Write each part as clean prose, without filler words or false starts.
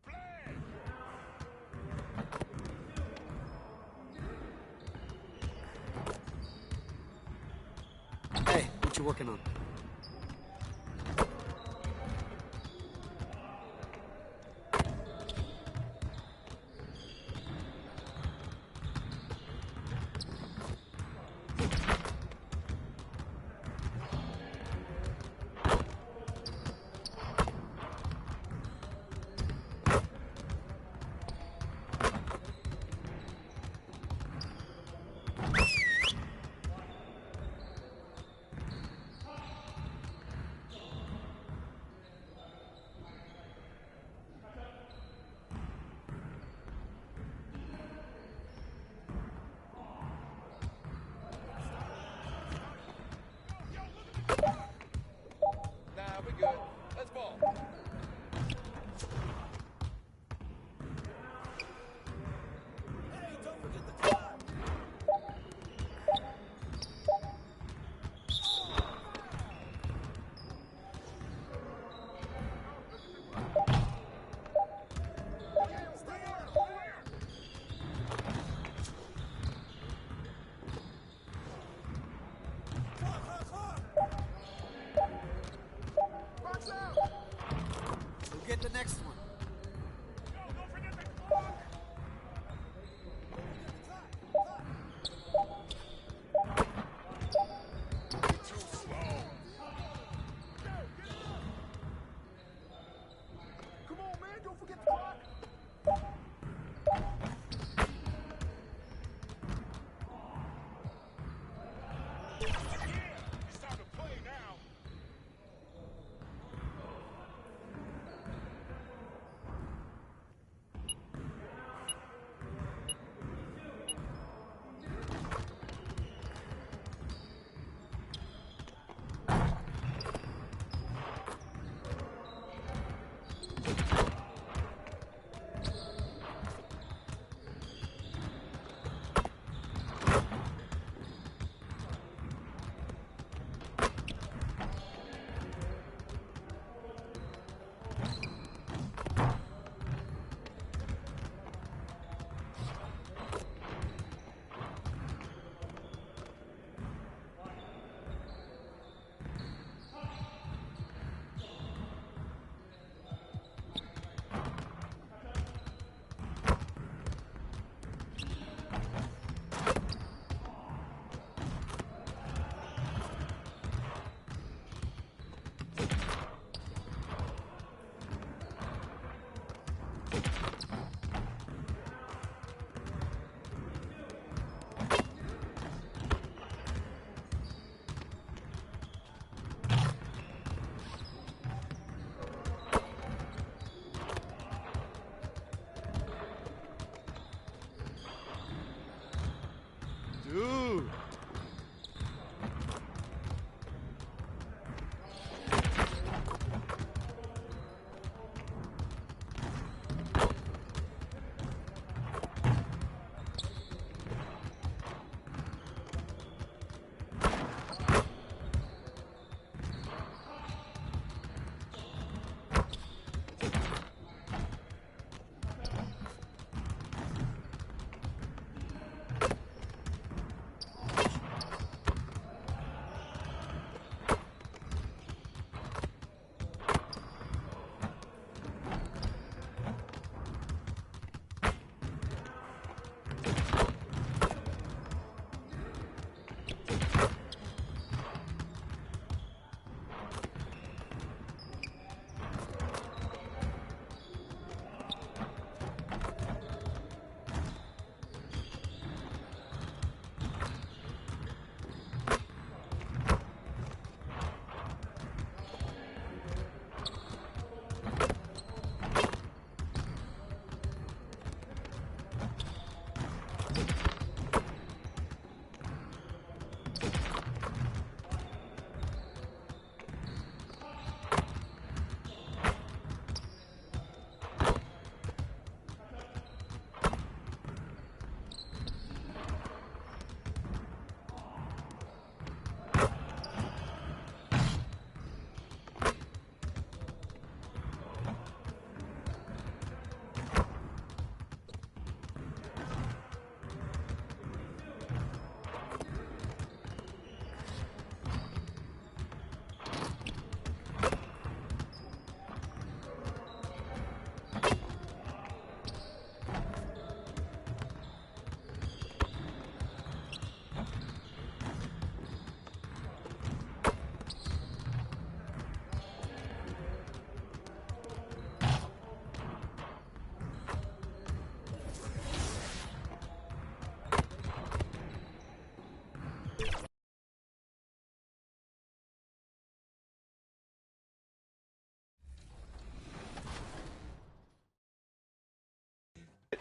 Hey, what you working on? Nah, we good. Let's ball. Hey, don't forget the clock! We'll get the next one. Come on, man, don't forget the clock! It's time to play now.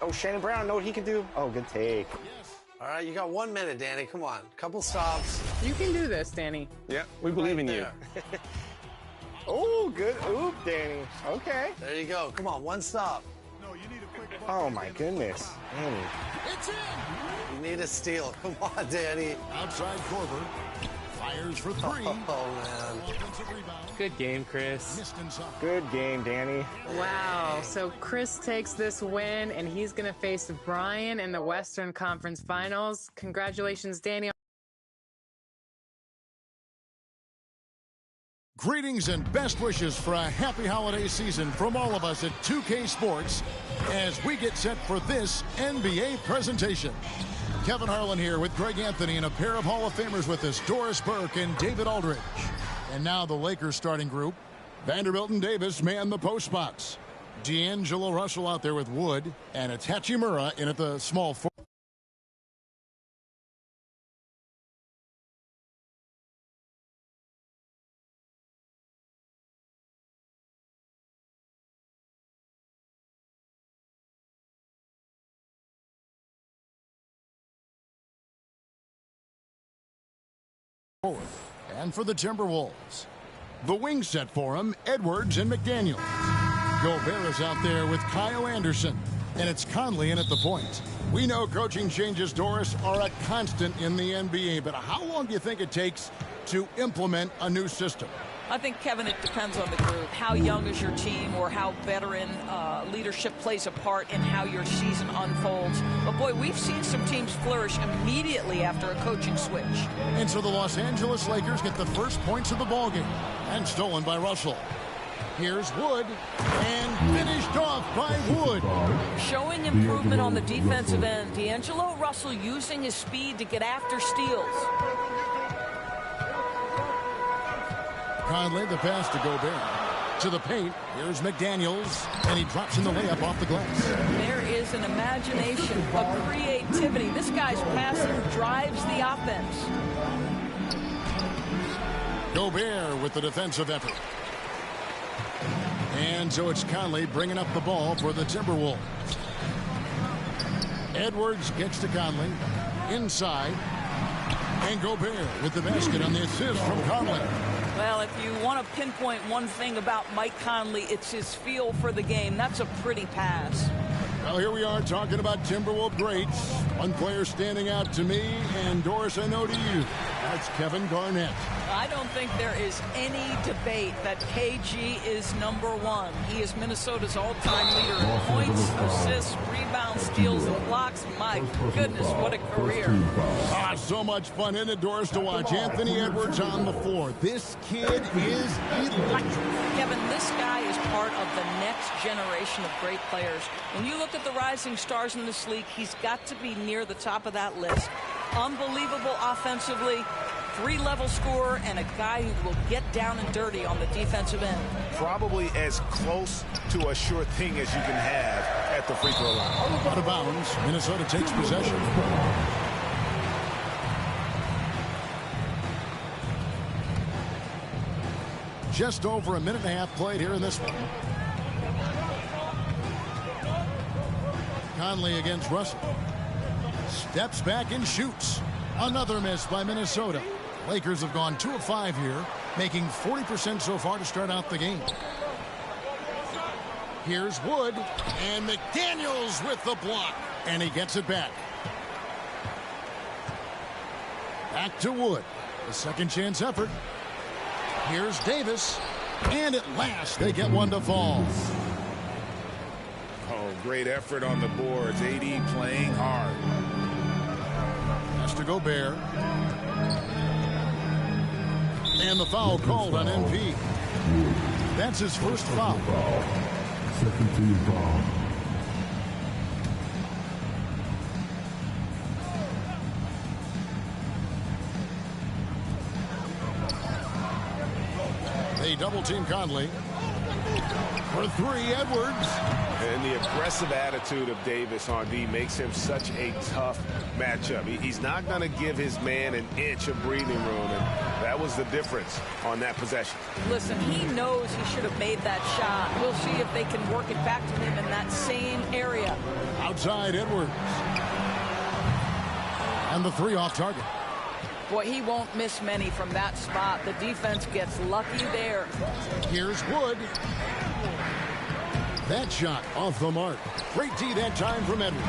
Oh, Shannon Brown, know what he can do? Oh, good take. All right, you got 1 minute, Danny. Come on. Couple stops. You can do this, Danny. Yeah, we believe in you. Oh, good. Oop, Danny. Okay. There you go. Come on, 1 stop. Oh, my goodness. Danny. It's in. You need a steal. Come on, Danny. Outside Corver. Fires for 3. Oh, man. Offensive rebound. Good game, Chris. Missed inside. Good game, Danny. Wow. So Chris takes this win, and he's going to face Brian in the Western Conference Finals. Congratulations, Danny. Greetings and best wishes for a happy holiday season from all of us at 2K Sports as we get set for this NBA presentation. Kevin Harlan here with Greg Anthony and a pair of Hall of Famers with us, Doris Burke and David Aldridge. And now the Lakers starting group. Vanderbilt and Davis man the post spots. D'Angelo Russell out there with Wood, and it's Hachimura in at the small forward. And for the Timberwolves, the wing set for him, Edwards and McDaniels. Gobert is out there with Kyle Anderson, and it's Conley in at the point. We know coaching changes, Doris, are a constant in the NBA, but how long do you think it takes to implement a new system? I think, Kevin, it depends on the group. How young is your team, or how veteran leadership plays a part in how your season unfolds. But, boy, we've seen some teams flourish immediately after a coaching switch. And so the Los Angeles Lakers get the first points of the ballgame, and stolen by Russell. Here's Wood, and finished off by Wood. Showing improvement on the defensive end. D'Angelo Russell using his speed to get after steals. Conley, the pass to Gobert. To the paint, here's McDaniels, and he drops in the layup off the glass. There is an imagination, a creativity. This guy's passing drives the offense. Gobert with the defensive effort. And so it's Conley bringing up the ball for the Timberwolves. Edwards gets to Conley. Inside. And Gobert with the basket on the assist from Conley. Well, if you want to pinpoint one thing about Mike Conley, it's his feel for the game. That's a pretty pass. Well, here we are talking about Timberwolves greats. One player standing out to me, and Doris, I know to you. That's Kevin Garnett. I don't think there is any debate that KG is #1. He is Minnesota's all-time leader in points, assists, rebounds, steals, and blocks. My goodness, what a career. So much fun, isn't it, Doris, to watch Anthony Edwards on the floor. This kid is electric. Kevin, this guy is part of the next generation of great players. When you look at the rising stars in this league, he's got to be near the top of that list. Unbelievable offensively, 3-level scorer, and a guy who will get down and dirty on the defensive end. Probably as close to a sure thing as you can have at the free throw line. Out of bounds, Minnesota takes possession. Just over a minute and a half played here in this one. Conley against Russell. Steps back and shoots. Another miss by Minnesota. Lakers have gone 2 of 5 here, making 40% so far to start out the game. Here's Wood, and McDaniels with the block, and he gets it back. Back to Wood. A second chance effort. Here's Davis, and at last they get one to fall. Oh, great effort on the boards. AD playing hard. Has to Gobert. And the foul called on MP. That's his first foul. Second team foul. They double team Conley. For 3, Edwards. And the aggressive attitude of Davis on D makes him such a tough matchup. He's not going to give his man an inch of breathing room. And That was the difference on that possession. Listen, he knows he should have made that shot. We'll see if they can work it back to him in that same area. Outside Edwards. And the 3 off target. Boy, he won't miss many from that spot. The defense gets lucky there. Here's Wood. That shot off the mark. Great D that time from Edwards.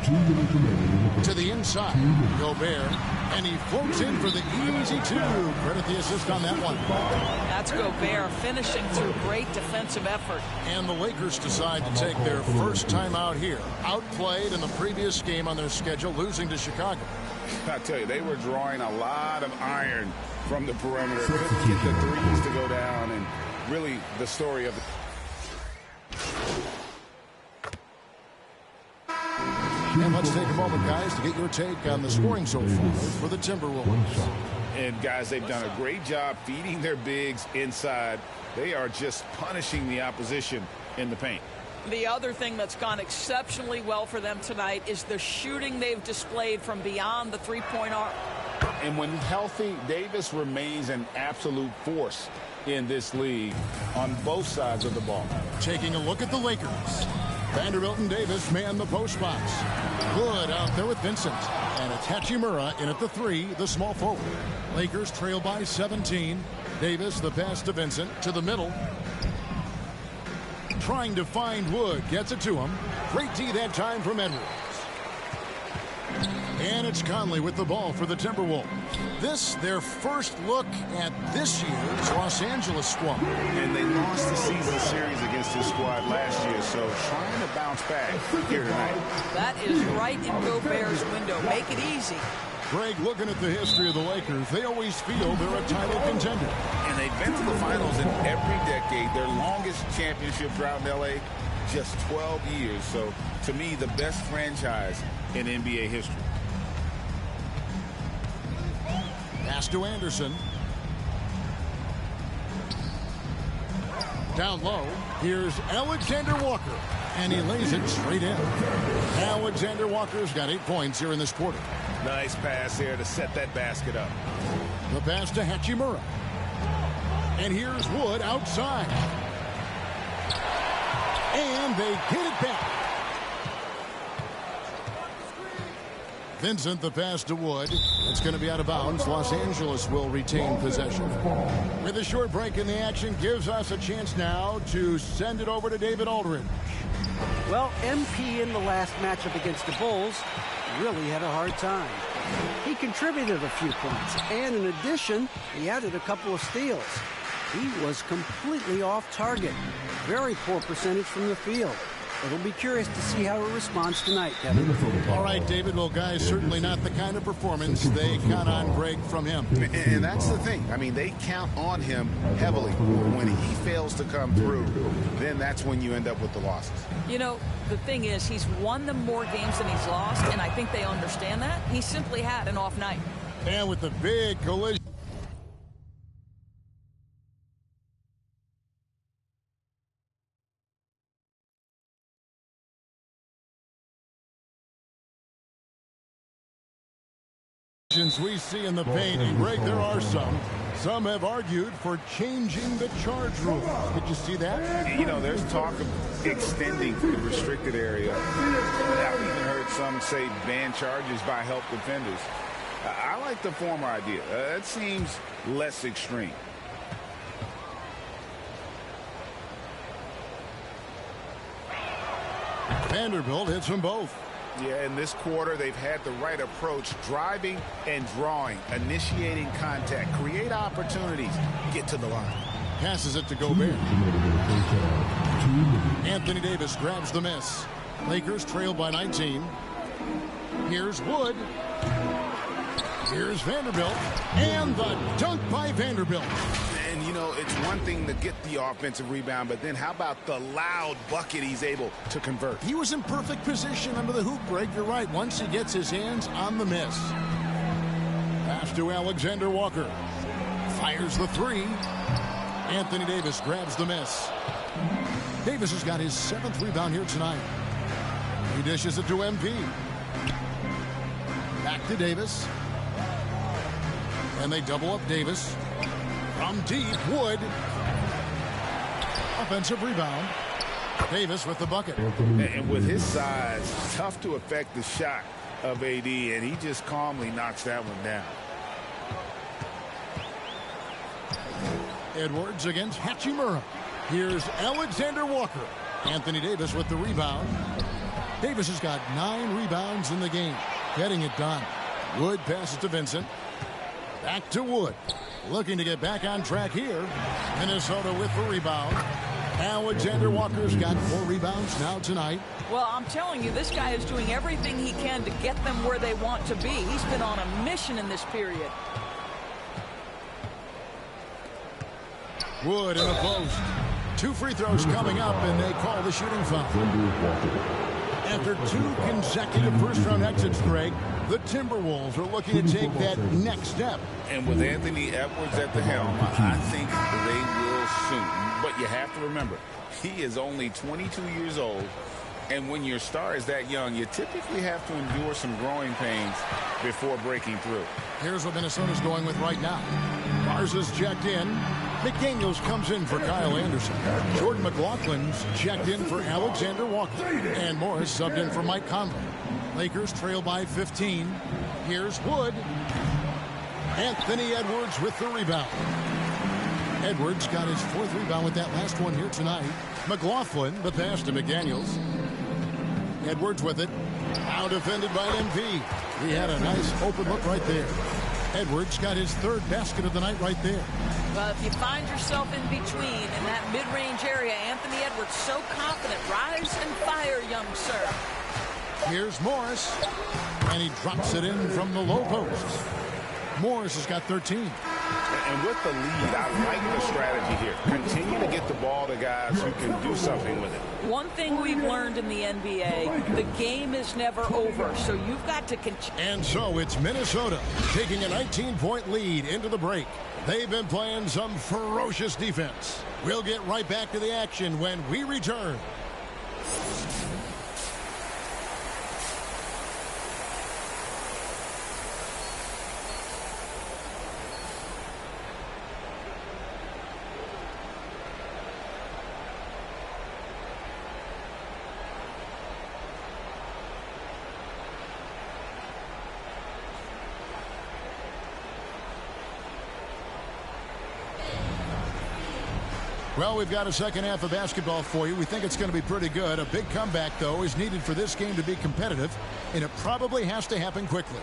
2 minutes remaining. To the inside. Gobert. And he floats in for the easy 2. Credit the assist on that one. That's Gobert finishing through great defensive effort. And the Lakers decide to take their first time out here. Outplayed in the previous game on their schedule, losing to Chicago. I tell you, they were drawing a lot of iron from the perimeter. Couldn't get the threes to go down, and really the story of the... And let's take a moment, guys, to get your take on the scoring so far for the Timberwolves. And, guys, they've done a great job feeding their bigs inside. They are just punishing the opposition in the paint. The other thing that's gone exceptionally well for them tonight is the shooting they've displayed from beyond the three-point arc. And when healthy, Davis remains an absolute force in this league on both sides of the ball. Taking a look at the Lakers. Vanderbilt and Davis man the post spots. Good out there with Vincent. And it's Hachimura in at the 3, the small forward. Lakers trail by 17. Davis, the pass to Vincent, to the middle. Trying to find Wood. Gets it to him. Great D that time from Edwards. And it's Conley with the ball for the Timberwolves. This, their first look at this year's Los Angeles squad. And they lost the season series against this squad last year, so trying to bounce back here tonight. That is right in Gobert's window. Make it easy. Greg, looking at the history of the Lakers, they always feel they're a title contender. And they've been to the finals in every decade. Their longest championship drought in L.A., just 12 years. So, to me, the best franchise in NBA history. Pass to Anderson. Down low, here's Alexander Walker. And he lays it straight in. Alexander Walker's got 8 points here in this quarter. Nice pass here to set that basket up. The pass to Hachimura. And here's Wood outside. And they get it back. Vincent, the pass to Wood. It's going to be out of bounds. Los Angeles will retain possession. With a short break in the action, gives us a chance now to send it over to David Aldridge. Well, MP in the last matchup against the Bulls really had a hard time. He contributed a few points, and in addition, he added a couple of steals. He was completely off target. Very poor percentage from the field. It'll be curious to see how he responds tonight, Kevin. All right, David. Well, guys, certainly not the kind of performance they count on, Greg, from him. And that's the thing. I mean, they count on him heavily. When he fails to come through, then that's when you end up with the losses. You know, the thing is, he's won them more games than he's lost, and I think they understand that. He simply had an off night. And with the big collision. We see in the paint, and Greg, there are some. Some have argued for changing the charge rule. Did you see that? You know, there's talk of extending the restricted area. I've even heard some say ban charges by help defenders. I like the former idea. It seems less extreme. Vanderbilt hits them both. Yeah, in this quarter, they've had the right approach, driving and drawing, initiating contact, create opportunities, get to the line. Passes it to Gobert. Anthony Davis grabs the miss. Lakers trail by 19. Here's Wood. Here's Vanderbilt. And the dunk by Vanderbilt. And, you know, it's one thing to get the offensive rebound, but then how about the loud bucket he's able to convert? He was in perfect position under the hoop, Greg. You're right. Once he gets his hands on the miss. Pass to Alexander Walker. Fires the 3. Anthony Davis grabs the miss. Davis has got his 7th rebound here tonight. He dishes it to MP. Back to Davis. And they double up Davis. From deep, Wood. Offensive rebound. Davis with the bucket. And with his size, tough to affect the shot of AD, and he just calmly knocks that one down. Edwards against Hachimura. Here's Alexander Walker. Anthony Davis with the rebound. Davis has got 9 rebounds in the game. Getting it done. Wood passes to Vincent. Back to Wood. Looking to get back on track here. Minnesota with the rebound. Alexander Walker's got 4 rebounds now tonight. Well, I'm telling you, this guy is doing everything he can to get them where they want to be. He's been on a mission in this period. Wood in the post. 2 free throws coming up, and they call the shooting foul. After 2 consecutive first-round exits, Greg, the Timberwolves are looking to take that next step. And with Anthony Edwards at the helm, I think they will soon. But you have to remember, he is only 22 years old. And when your star is that young, you typically have to endure some growing pains before breaking through. Here's what Minnesota's going with right now. Mars is checked in. McDaniels comes in for Kyle Anderson. Jordan McLaughlin's checked in for Alexander Walker. And Morris subbed in for Mike Conley. Lakers trail by 15. Here's Wood. Anthony Edwards with the rebound. Edwards got his 4th rebound with that last one here tonight. McLaughlin, the pass to McDaniels. Edwards with it. Now defended by MP. He had a nice open look right there. Edwards got his 3rd basket of the night right there. Well, if you find yourself in between in that mid-range area, Anthony Edwards so confident. Rise and fire, young sir. Here's Morris. And he drops it in from the low post. Morris has got 13. And with the lead, I like the strategy here. Continue to get the ball to guys who can do something with it. One thing we've learned in the NBA, the game is never over, so you've got to continue. And so it's Minnesota taking a 19-point lead into the break. They've been playing some ferocious defense. We'll get right back to the action when we return. Well, we've got a second half of basketball for you. We think it's going to be pretty good. A big comeback, though, is needed for this game to be competitive, and it probably has to happen quickly.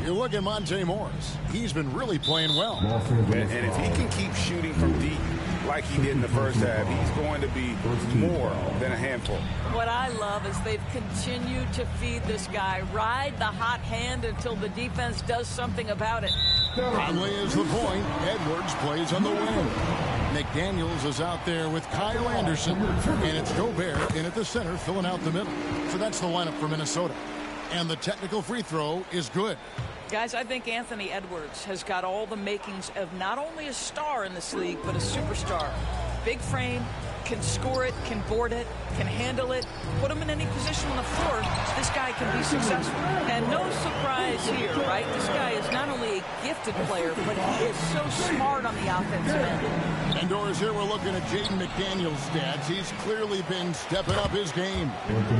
You look at Monte Morris. He's been really playing well. And if he can keep shooting from deep like he did in the first half, he's going to be more than a handful. What I love is they've continued to feed this guy. Ride the hot hand until the defense does something about it. Conley is the point. Edwards plays on the wing. McDaniels is out there with Kyle Anderson, and it's Gobert in at the center, filling out the middle. So that's the lineup for Minnesota. And the technical free throw is good. Guys, I think Anthony Edwards has got all the makings of not only a star in this league, but a superstar. Big frame, can score it, can board it, can handle it, put him in any position on the floor, this guy can be successful. And no surprise here, right? This guy is not only a gifted player, but he is so smart on the offensive end. Indoors here, we're looking at Jaden McDaniels' stats. He's clearly been stepping up his game.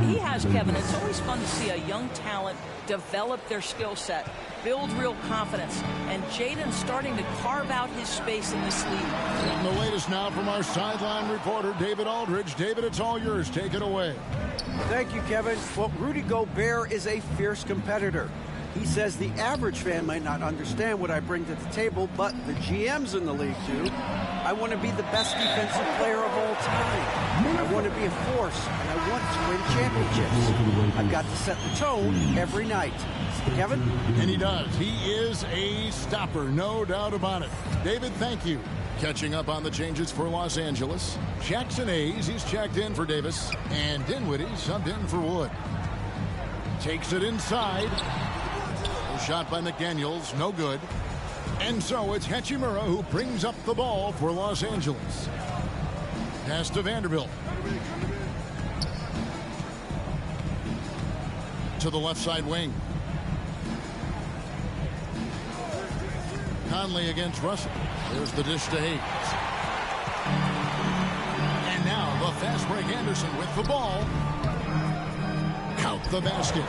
He has, Kevin. It's always fun to see a young talent develop their skill set, build real confidence, and Jaden's starting to carve out his space in this league. And the latest now from our sideline reporter, David Aldridge. David, it's all yours. Take it away. Thank you, Kevin. Well, Rudy Gobert is a fierce competitor. He says the average fan might not understand what I bring to the table, but the GMs in the league do. I want to be the best defensive player of all time. I want to be a force, and I want to win championships. I've got to set the tone every night. Kevin? And he does. He is a stopper, no doubt about it. David, thank you. Catching up on the changes for Los Angeles. Jackson Hayes, he's checked in for Davis. And Dinwiddie subbed in for Wood. Takes it inside. Shot by McDaniels, no good. And so it's Hachimura who brings up the ball for Los Angeles. Pass to Vanderbilt. To the left side wing. Conley against Russell. There's the dish to Hayes. And now the fast break Anderson with the ball. Count the basket.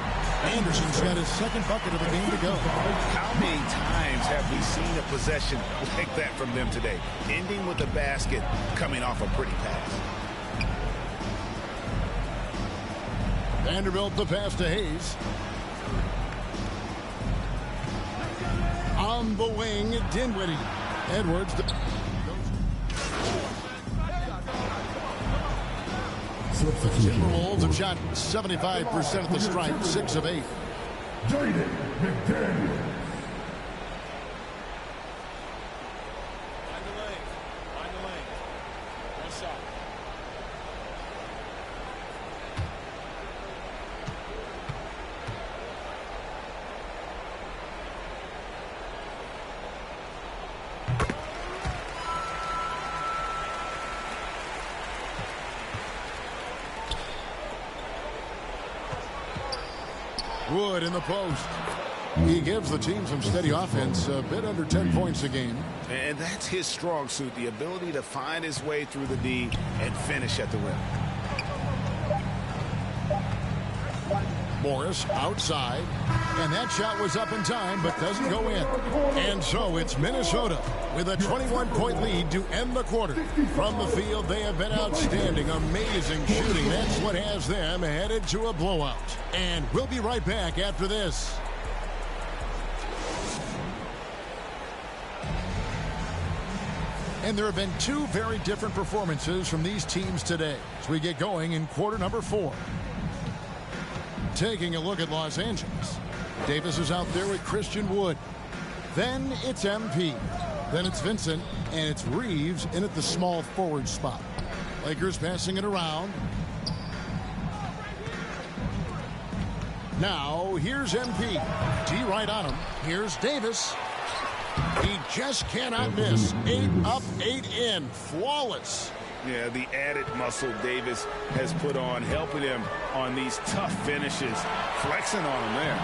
Anderson's got his second bucket of the game to go. How many times have we seen a possession like that from them today? Ending with a basket, coming off a pretty pass. Vanderbilt the pass to Hayes. On the wing, Dinwiddie. Edwards. Timberwolves have shot 75% of the strike, 6 of 8. Jaden McDaniel. Wood in the post. He gives the team some steady offense, a bit under 10 points a game. And that's his strong suit, the ability to find his way through the D and finish at the rim. Morris outside, and that shot was up in time but doesn't go in. And so it's Minnesota with a 21-point lead to end the quarter. From the field, they have been outstanding, amazing shooting. That's what has them headed to a blowout. And we'll be right back after this. And there have been two very different performances from these teams today as we get going in quarter number 4. Taking a look at Los Angeles. Davis is out there with Christian Wood. Then it's MP. Then it's Vincent, and it's Reeves in at the small forward spot. Lakers passing it around. Now, here's MP. D right on him. Here's Davis. He just cannot miss. 8 up, 8 in. Flawless. Yeah, the added muscle Davis has put on, helping him on these tough finishes. Flexing on him there.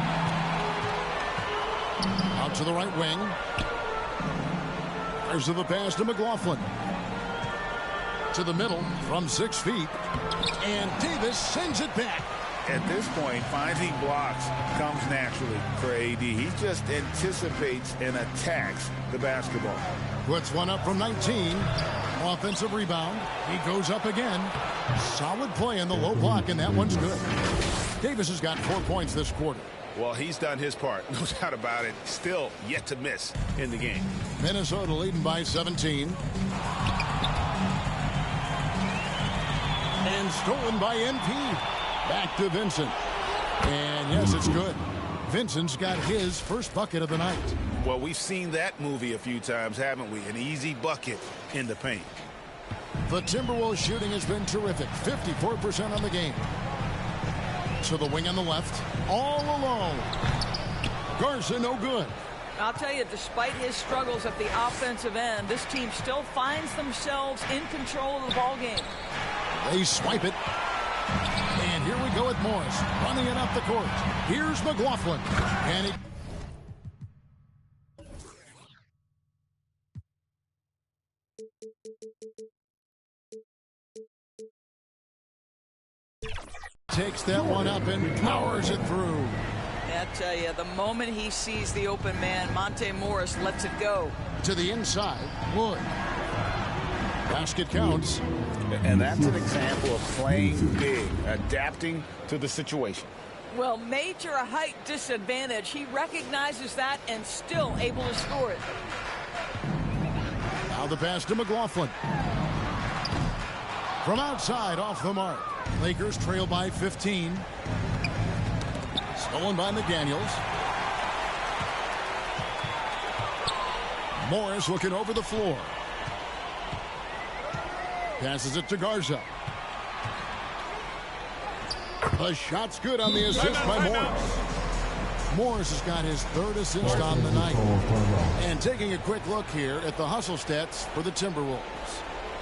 Out to the right wing. There's the pass to McLaughlin. To the middle from 6 feet. And Davis sends it back. At this point, finding blocks comes naturally for AD. He just anticipates and attacks the basketball. Puts one up from 19. Offensive rebound. He goes up again. Solid play in the low block, and that one's good. Davis has got 4 points this quarter. Well, he's done his part. No doubt about it. Still yet to miss in the game. Minnesota leading by 17. And stolen by NP. Back to Vincent. And yes, it's good. Vincent's got his first bucket of the night. Well, we've seen that movie a few times, haven't we? An easy bucket in the paint. The Timberwolves shooting has been terrific. 54% on the game. To the wing on the left. All alone. Garza, no good. I'll tell you, despite his struggles at the offensive end, this team still finds themselves in control of the ball game. They swipe it. And here we go with Morris running it up the court. Here's McLaughlin. And he takes that one up and powers it through. I tell you, the moment he sees the open man, Monte Morris lets it go. To the inside, Wood. Basket counts. And that's an example of playing big, adapting to the situation. Well, major height disadvantage. He recognizes that and still able to score it. Now the pass to McLaughlin. From outside, off the mark. Lakers trail by 15. Stolen by McDaniels. Morris looking over the floor. Passes it to Garza. The shot's good on the assist by Morris. Morris has got his 3rd assist on the night. And taking a quick look here at the hustle stats for the Timberwolves.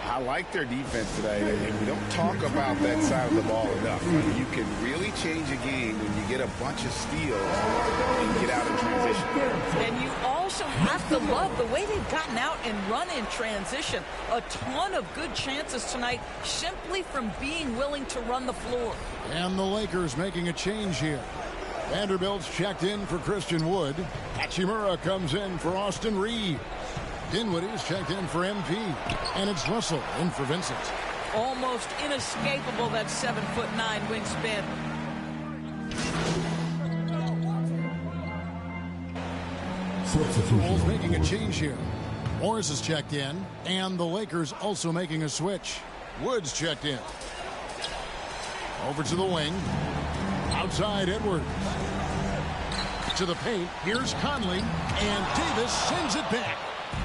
I like their defense today, and we don't talk about that side of the ball enough. You can really change a game when you get a bunch of steals and get out in transition. And you also have the love, the way they've gotten out and run in transition. A ton of good chances tonight simply from being willing to run the floor. And the Lakers making a change here. Vanderbilt's checked in for Christian Wood. Hachimura comes in for Austin Reed. Dinwiddie's checked in for MP. And it's Russell in for Vincent. Almost inescapable, that 7'9" wingspan. Bulls making a change here. Morris is checked in, and the Lakers also making a switch. Woods checked in. Over to the wing. Outside Edwards. To the paint. Here's Conley, and Davis sends it back.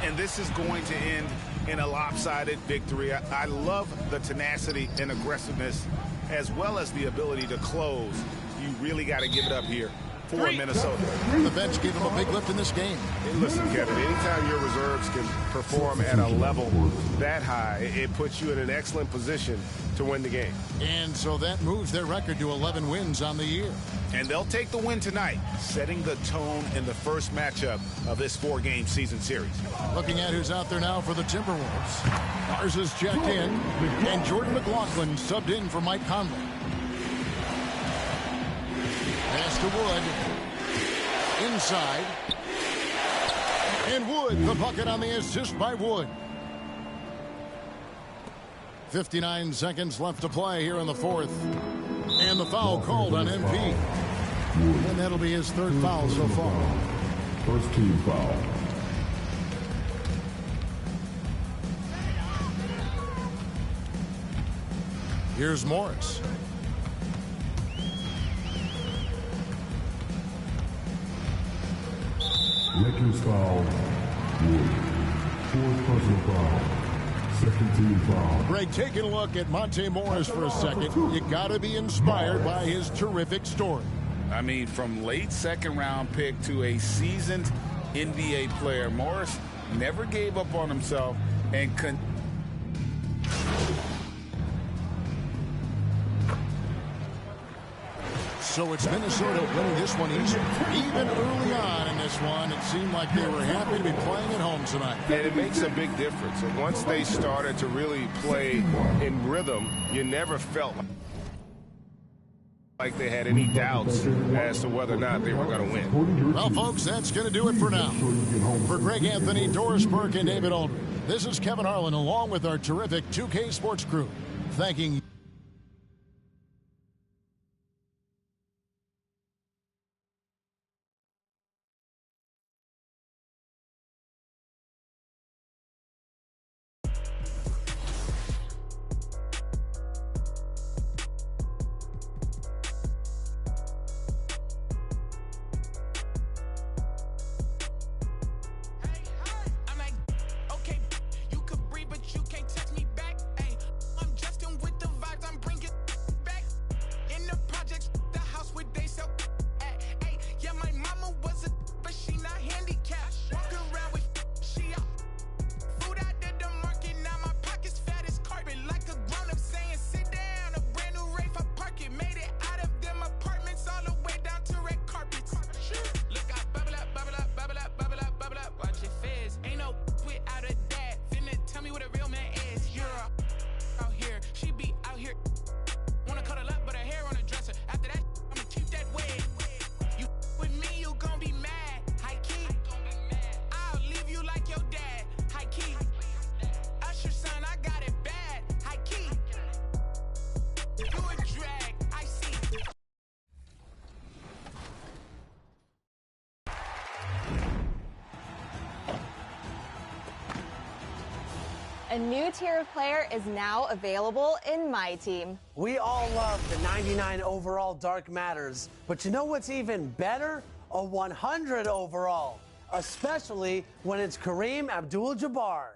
And this is going to end in a lopsided victory. I love the tenacity and aggressiveness as well as the ability to close. You really got to give it up here for Minnesota. The bench gave him a big lift in this game. Hey, listen, Kevin, anytime your reserves can perform at a level that high, it puts you in an excellent position to win the game. And so that moves their record to 11 wins on the year. And they'll take the win tonight, setting the tone in the first matchup of this 4-game season series. Looking at who's out there now for the Timberwolves. Mars is checked in, and Jordan McLaughlin subbed in for Mike Conley. Pass to Wood. Inside. And Wood, the bucket on the assist by Wood. 59 seconds left to play here in the fourth. And the foul called on MP. And that'll be his third foul so far. First team foul. Here's Morris. Lakers foul. Wood. Fourth personal foul. Second team foul. Greg, taking a look at Monte Morris for a second. You got to be inspired by his terrific story. I mean, from late second-round pick to a seasoned NBA player, Morris never gave up on himself and So it's Minnesota winning this one easy. Even early on in this one, it seemed like they were happy to be playing at home tonight. And it makes a big difference. And once they started to really play in rhythm, you never felt like they had any doubts as to whether or not they were going to win. Well, folks, that's going to do it for now. For Greg Anthony, Doris Burke, and David Aldridge, this is Kevin Harlan along with our terrific 2K Sports crew, thanking you. A new tier of player is now available in my team. We all love the 99 overall Dark Matters, but you know what's even better? A 100 overall, especially when it's Kareem Abdul-Jabbar.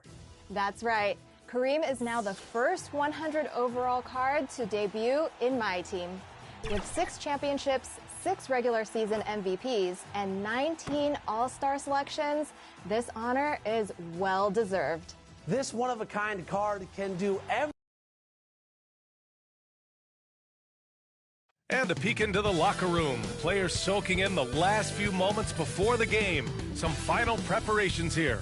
That's right. Kareem is now the first 100 overall card to debut in my team. With 6 championships, 6 regular season MVPs, and 19 All-Star selections, this honor is well deserved. This one-of-a-kind card can do everything. And a peek into the locker room. Players soaking in the last few moments before the game. Some final preparations here.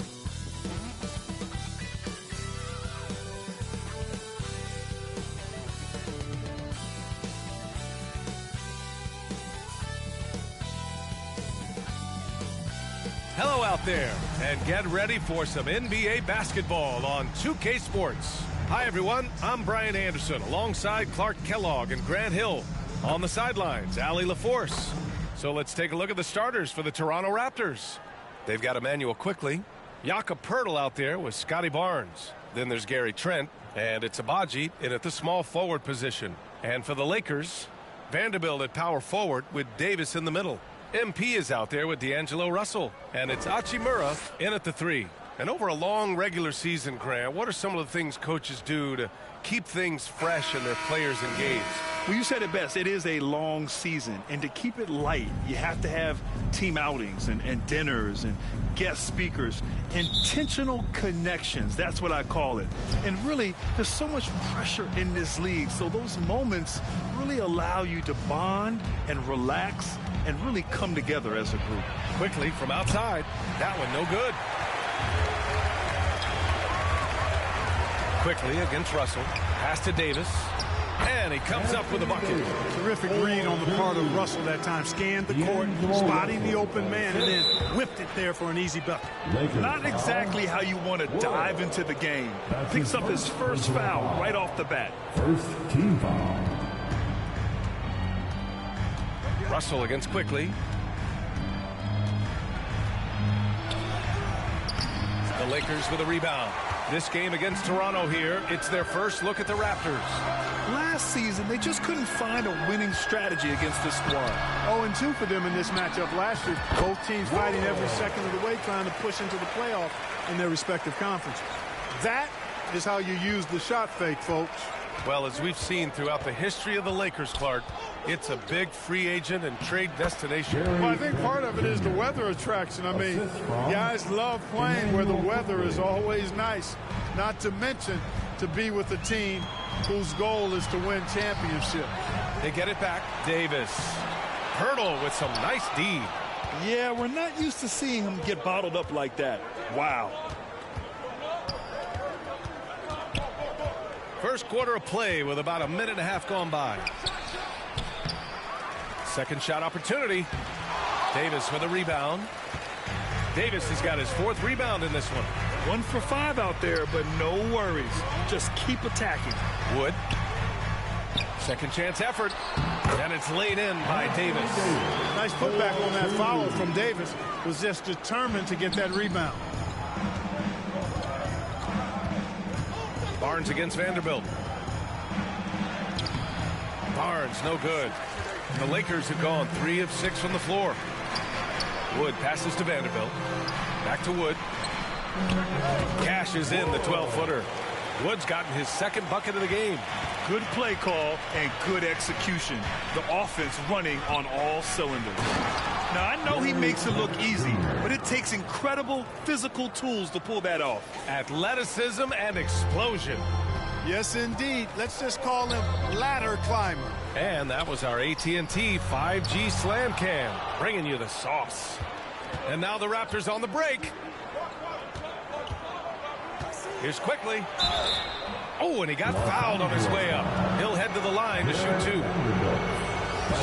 Hello out there, and get ready for some NBA basketball on 2K Sports. Hi everyone, I'm Brian Anderson alongside Clark Kellogg and Grant Hill. On the sidelines, Allie LaForce. So let's take a look at the starters for the Toronto Raptors. They've got Emmanuel Quickley, Jakob Poeltl out there with Scotty Barnes. Then there's Gary Trent, and it's Abaji in at the small forward position. And for the Lakers, Vanderbilt at power forward with Davis in the middle. MP is out there with D'Angelo Russell, and it's Hachimura in at the 3. And over a long regular season, Grant, what are some of the things coaches do to keep things fresh and their players engaged? Well, you said it best. It is a long season, and to keep it light, you have to have team outings and dinners and guest speakers, intentional connections. That's what I call it. And really, there's so much pressure in this league, so those moments really allow you to bond and relax and really come together as a group. Quickly from outside. That one no good. Quickly against Russell. Pass to Davis. And he comes up with a bucket. Terrific read on the part of Russell that time. Scanned the court, spotting the open man, and then whipped it there for an easy bucket. Not exactly how you want to dive into the game. Picks up his first foul right off the bat. First team foul. Russell against Quickley. The Lakers with a rebound. This game against Toronto here, it's their first look at the Raptors. Last season, they just couldn't find a winning strategy against this squad. 0-2 for them in this matchup last year. Both teams fighting every second of the way, trying to push into the playoff in their respective conferences. That is how you use the shot fake, folks. Well, as we've seen throughout the history of the Lakers, Clark, it's a big free agent and trade destination. Well, I think part of it is the weather attraction. I mean, guys love playing where the weather is always nice, not to mention to be with a team whose goal is to win championship. They get it back. Davis. Poeltl with some nice D. Yeah, we're not used to seeing him get bottled up like that. Wow. First quarter of play with about a minute and a half gone by. Second shot opportunity. Davis with a rebound. Davis has got his 4th rebound in this one. 1 for 5 out there, but no worries. Just keep attacking. Wood. Second chance effort. And it's laid in by Davis. Nice putback on that foul from Davis. Was just determined to get that rebound. Barnes against Vanderbilt. Barnes, no good. The Lakers have gone 3 of 6 from the floor. Wood passes to Vanderbilt. Back to Wood. Cash is in the 12-footer. Wood's gotten his 2nd bucket of the game. Good play call and good execution. The offense running on all cylinders. Now, I know he makes it look easy, but it takes incredible physical tools to pull that off. Athleticism and explosion. Yes, indeed. Let's just call him ladder climber. And that was our AT&T 5G Slam Cam, bringing you the sauce. And now the Raptors on the break. Here's Quickley. Oh, and he got fouled on his way up. He'll head to the line to shoot 2.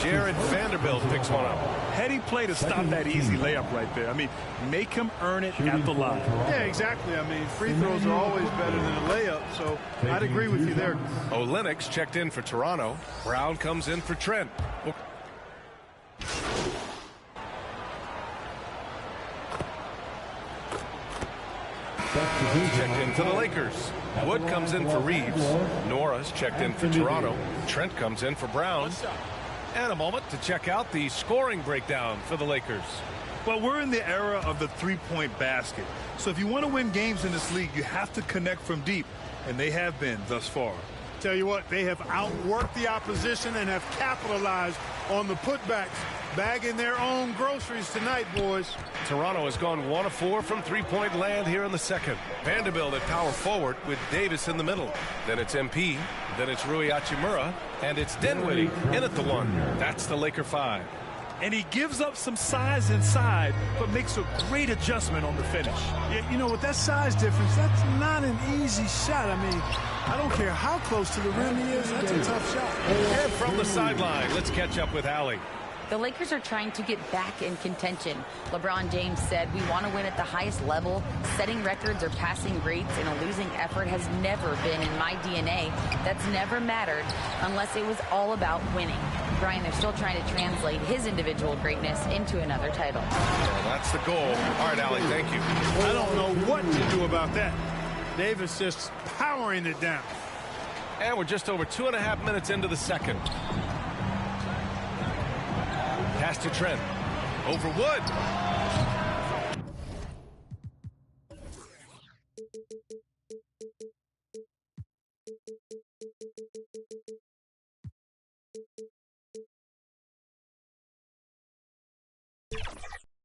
Jared Vanderbilt picks one up. Heady play to stop that easy layup right there. I mean, make him earn it at the line. Yeah, exactly. I mean, free throws are always better than a layup, so I'd agree with you there. Olenek checked in for Toronto. Brown comes in for Trent. Checked in for the Lakers. Wood comes in for Reeves. Norris checked in for Toronto. Trent comes in for Brown. And a moment to check out the scoring breakdown for the Lakers. Well, we're in the era of the three-point basket. So if you want to win games in this league, you have to connect from deep. And they have been thus far. Tell you what, they have outworked the opposition and have capitalized on the putbacks. bagging their own groceries tonight, boys. Toronto has gone 1 of 4 from three-point land here in the second. Vanderbilt at power forward with Davis in the middle. Then it's MP, then it's Rui Hachimura, and it's Dinwiddie in at the 1. That's the Laker 5. And he gives up some size inside, but makes a great adjustment on the finish. Yeah, you know, with that size difference, that's not an easy shot. I mean, I don't care how close to the rim he is, that's a tough shot. And from the sideline, let's catch up with Allie. The Lakers are trying to get back in contention. LeBron James said, "We want to win at the highest level. Setting records or passing greats in a losing effort has never been in my DNA. That's never mattered unless it was all about winning." Brian, they're still trying to translate his individual greatness into another title. Well, that's the goal. All right, Allie, thank you. I don't know what to do about that. Davis just powering it down. And we're just over 2.5 minutes into the second. Pass to Trent. Over Wood.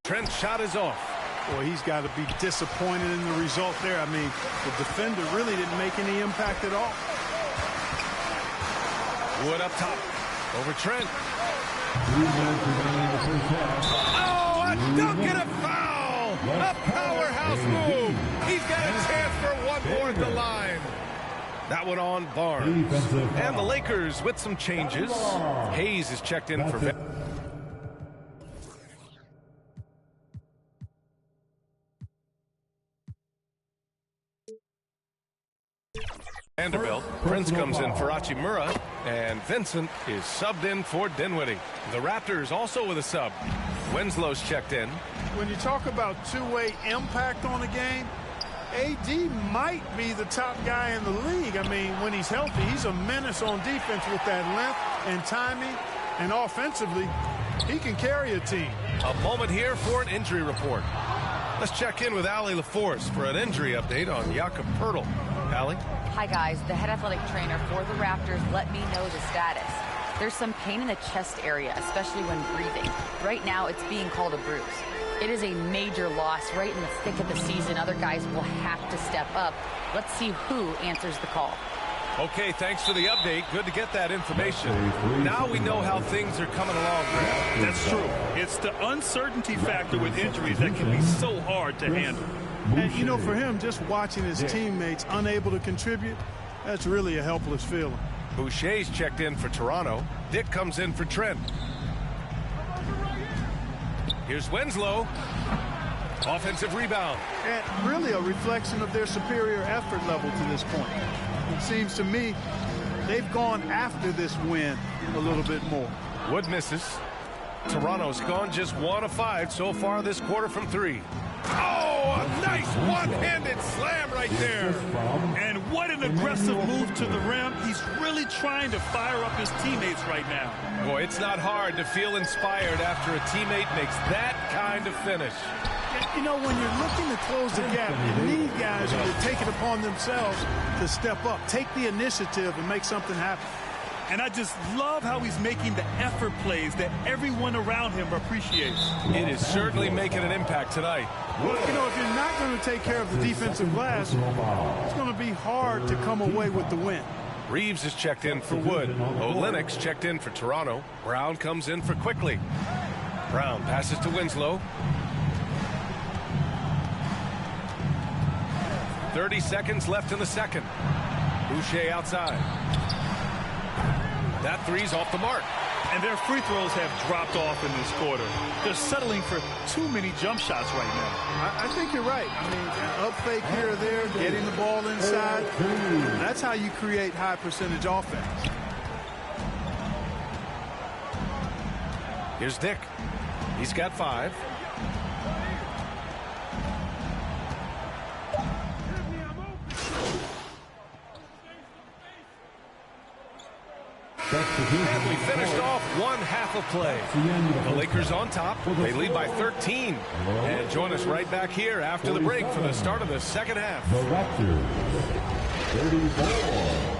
Trent's shot is off. Boy, he's got to be disappointed in the result there. I mean, the defender really didn't make any impact at all. Wood up top. Over Trent. Oh, a dunk and a foul! A powerhouse move! He's got a chance for one more at the line. That one on Barnes. And the Lakers with some changes. Hayes is checked in for Vanderbilt. Prince comes in for Hachimura, and Vincent is subbed in for Dinwiddie. The Raptors also with a sub. Winslow's checked in. When you talk about two-way impact on a game, AD might be the top guy in the league. I mean, when he's healthy, he's a menace on defense with that length and timing, and offensively, he can carry a team. A moment here for an injury report. Let's check in with Allie LaForce for an injury update on Jakob Poeltl. Allie? Hi, guys. The head athletic trainer for the Raptors let me know the status. There's some pain in the chest area, especially when breathing. Right now, it's being called a bruise. It is a major loss right in the thick of the season. Other guys will have to step up. Let's see who answers the call. Okay, thanks for the update. Good to get that information. Now we know how things are coming along, Grant. That's true. It's the uncertainty factor with injuries that can be so hard to handle. And, you know, for him, just watching his teammates unable to contribute, that's really a helpless feeling. Boucher's checked in for Toronto. Dick comes in for Trent. Here's Winslow. Offensive rebound. And really a reflection of their superior effort level to this point. It seems to me they've gone after this win a little bit more. Wood misses. Toronto's gone just 1 of 5 so far this quarter from 3. Oh, a nice one-handed slam right there. And what an aggressive move to the rim. He's really trying to fire up his teammates right now. Boy, it's not hard to feel inspired after a teammate makes that kind of finish. You know, when you're looking to close the gap, you need guys who will take it upon themselves to step up, take the initiative, and make something happen. And I just love how he's making the effort plays that everyone around him appreciates. It is certainly making an impact tonight. Well, you know, if you're not going to take care of the defensive glass, it's going to be hard to come away with the win. Reeves is checked in for Wood. Olenek's checked in for Toronto. Brown comes in for Quickly. Brown passes to Winslow. 30 seconds left in the second. Boucher outside. That three's off the mark. And their free throws have dropped off in this quarter. They're settling for too many jump shots right now. I think you're right. I mean, an up fake here or there, getting the ball inside. That's how you create high percentage offense. Here's Dick. He's got 5. And we finished off one half of play. The Lakers on top. They lead by 13. And join us right back here after the break for the start of the second half. The Raptors, 34.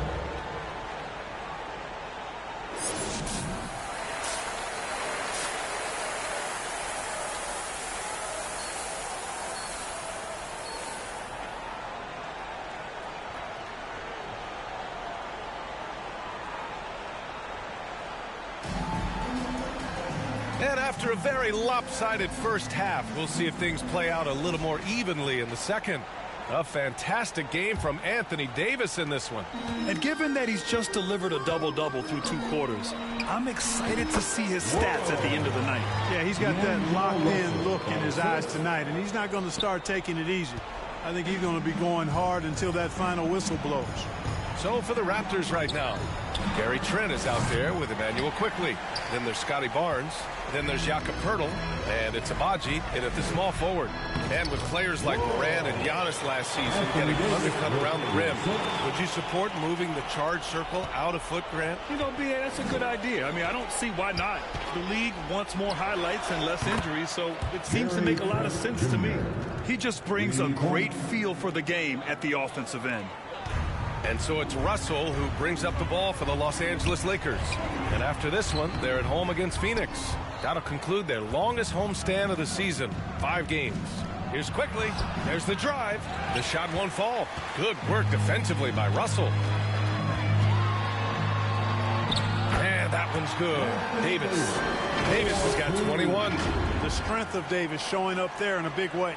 after a very lopsided first half, we'll see if things play out a little more evenly in the second. A fantastic game from Anthony Davis in this one. And given that he's just delivered a double-double through 2 quarters, I'm excited to see his stats at the end of the night. Yeah, he's got that locked-in look in his eyes tonight, and he's not going to start taking it easy. I think he's going to be going hard until that final whistle blows. So for the Raptors right now, Gary Trent is out there with Emmanuel Quickly. Then there's Scotty Barnes. Then there's Jakob Poeltl. And it's Abaji in at the small forward. And with players like Moran and Giannis last season getting undercut around the rim, would you support moving the charge circle out of foot, Grant? You know, B.A., that's a good idea. I mean, I don't see why not. The league wants more highlights and less injuries, so it seems to make a lot of sense to me. He just brings a great feel for the game at the offensive end. And so it's Russell who brings up the ball for the Los Angeles Lakers. And after this one, they're at home against Phoenix. That'll conclude their longest homestand of the season, 5 games. Here's Quickly. There's the drive. The shot won't fall. Good work defensively by Russell. And that one's good. Davis has got 21. The strength of Davis showing up there in a big way.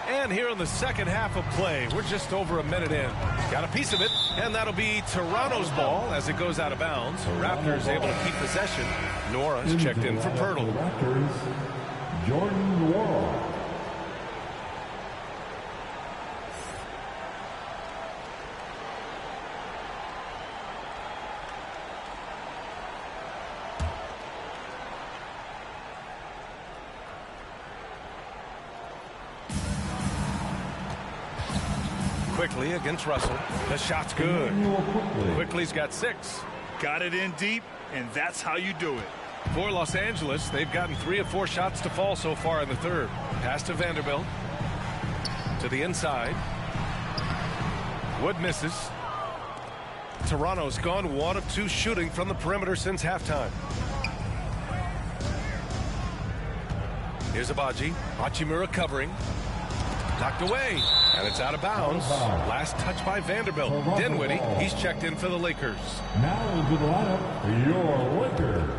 And here in the second half of play, we're just over a minute in. Got a piece of it, and that'll be Toronto's ball as it goes out of bounds. Raptors able to keep possession. Nora's checked in for Poeltl. Raptors, Jordan Wall. Quickly against Russell. The shot's good. Quickly's got 6. Got it in deep, and that's how you do it. For Los Angeles, they've gotten 3 of 4 shots to fall so far in the third. Pass to Vanderbilt. To the inside. Wood misses. Toronto's gone 1 of 2 shooting from the perimeter since halftime. Here's Abaji. Hachimura covering. Knocked away, and it's out of bounds. Last touch by Vanderbilt. Dinwiddie, he's checked in for the Lakers. Now into the lineup for your Lakers,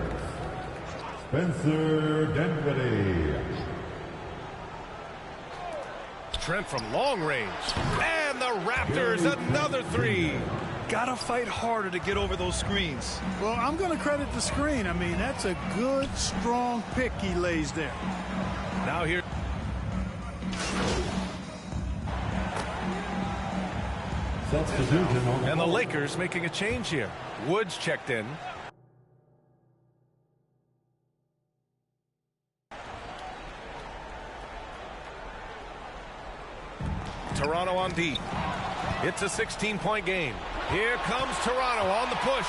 Spencer Dinwiddie. Trent from long range. And the Raptors, another 3. Gotta fight harder to get over those screens. Well, I'm going to credit the screen. I mean, that's a good, strong pick he lays there. Now here. And the Lakers making a change here. Woods checked in. Toronto on D. It's a 16-point game. Here comes Toronto on the push.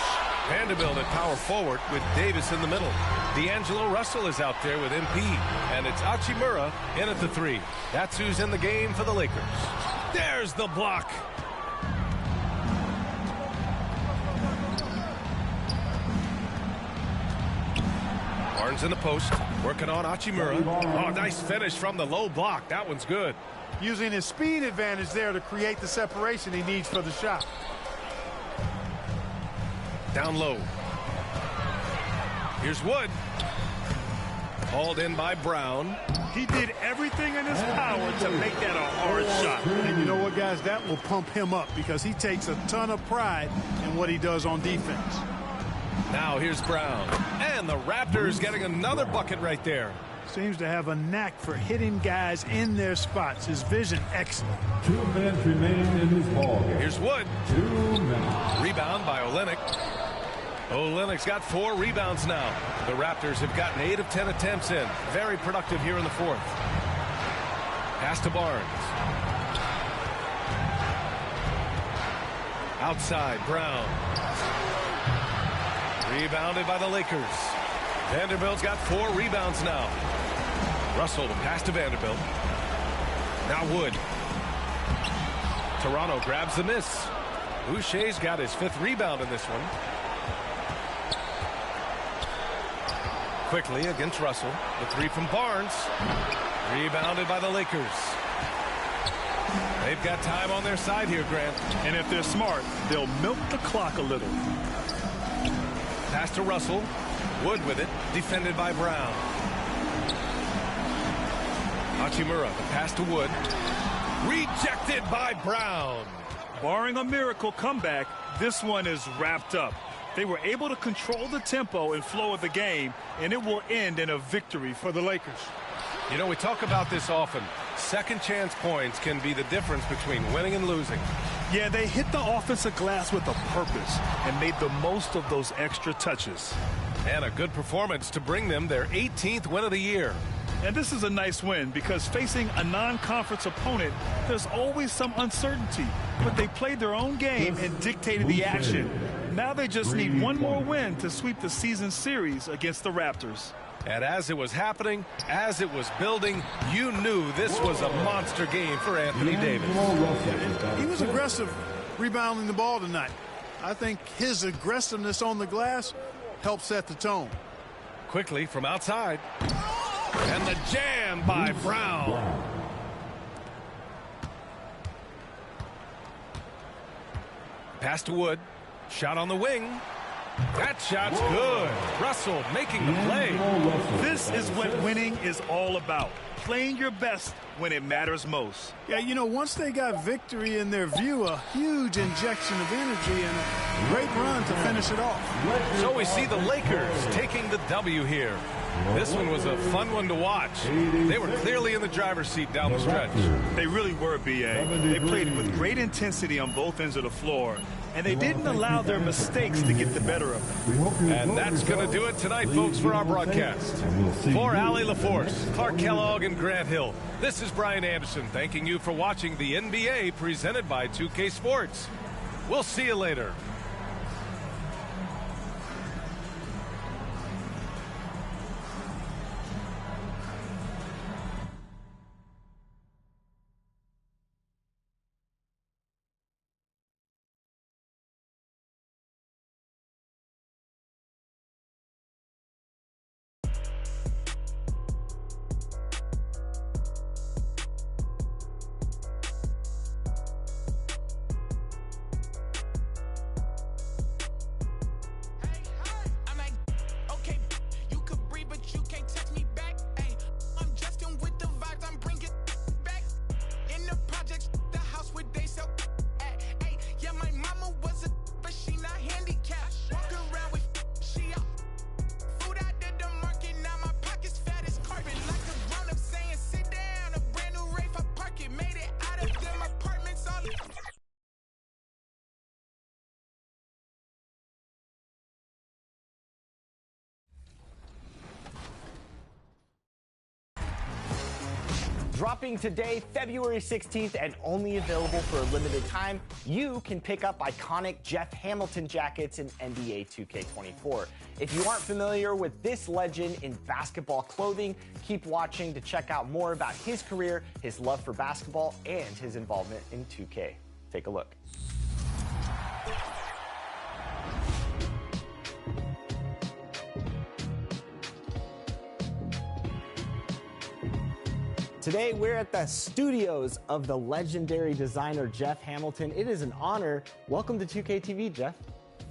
Vanderbilt at power forward with Davis in the middle. D'Angelo Russell is out there with MP. And it's Hachimura in at the 3. That's who's in the game for the Lakers. There's the block. Barnes in the post, working on Hachimura. Oh, nice finish from the low block. That one's good. Using his speed advantage there to create the separation he needs for the shot. Down low. Here's Wood. Hauled in by Brown. He did everything in his power to make that a hard shot. And you know what, guys? That will pump him up because he takes a ton of pride in what he does on defense. Now here's Brown. And the Raptors getting another bucket right there. Seems to have a knack for hitting guys in their spots. His vision excellent. 2 minutes remain in this ball game. Here's Wood. 2 minutes. Rebound by Olynyk. Olynyk's got 4 rebounds now. The Raptors have gotten 8 of 10 attempts in. Very productive here in the fourth. Pass to Barnes. Outside, Brown. Rebounded by the Lakers. Vanderbilt's got 4 rebounds now. Russell to pass to Vanderbilt. Now Wood. Toronto grabs the miss. Boucher's got his 5th rebound in this one. Quickly against Russell. The 3 from Barnes. Rebounded by the Lakers. They've got time on their side here, Grant. And if they're smart, they'll milk the clock a little. Pass to Russell. Wood with it, defended by Brown. Hachimura, the pass to Wood. Rejected by Brown. Barring a miracle comeback, this one is wrapped up. They were able to control the tempo and flow of the game, and it will end in a victory for the Lakers. You know, we talk about this often. Second chance points can be the difference between winning and losing. Yeah, they hit the offensive glass with a purpose and made the most of those extra touches. And a good performance to bring them their 18th win of the year. And this is a nice win because facing a non-conference opponent, there's always some uncertainty. But they played their own game and dictated the action. Now they just need one more win to sweep the season series against the Raptors. And as it was happening, as it was building, you knew this was a monster game for Anthony Davis. He was aggressive rebounding the ball tonight. I think his aggressiveness on the glass helped set the tone. Quickly from outside. And the jam by Brown. Pass to Wood. Shot on the wing. That shot's good. Russell making the play. This is what winning is all about. Playing your best when it matters most. Yeah, you know, once they got victory in their view, a huge injection of energy and a great run to finish it off. So we see the Lakers taking the W here. This one was a fun one to watch. They were clearly in the driver's seat down the stretch. They really were, B.A. They played with great intensity on both ends of the floor, and they didn't allow their mistakes to get the better of them. And that's going to do it tonight, folks, for our broadcast. For Allie LaForce, Clark Kellogg, and Grant Hill, this is Brian Anderson thanking you for watching the NBA presented by 2K Sports. We'll see you later. Dropping today, February 16th, and only available for a limited time, you can pick up iconic Jeff Hamilton jackets in NBA 2K24. If you aren't familiar with this legend in basketball clothing, keep watching to check out more about his career, his love for basketball, and his involvement in 2K. Take a look. Today, we're at the studios of the legendary designer Jeff Hamilton. It is an honor. Welcome to 2K TV, Jeff.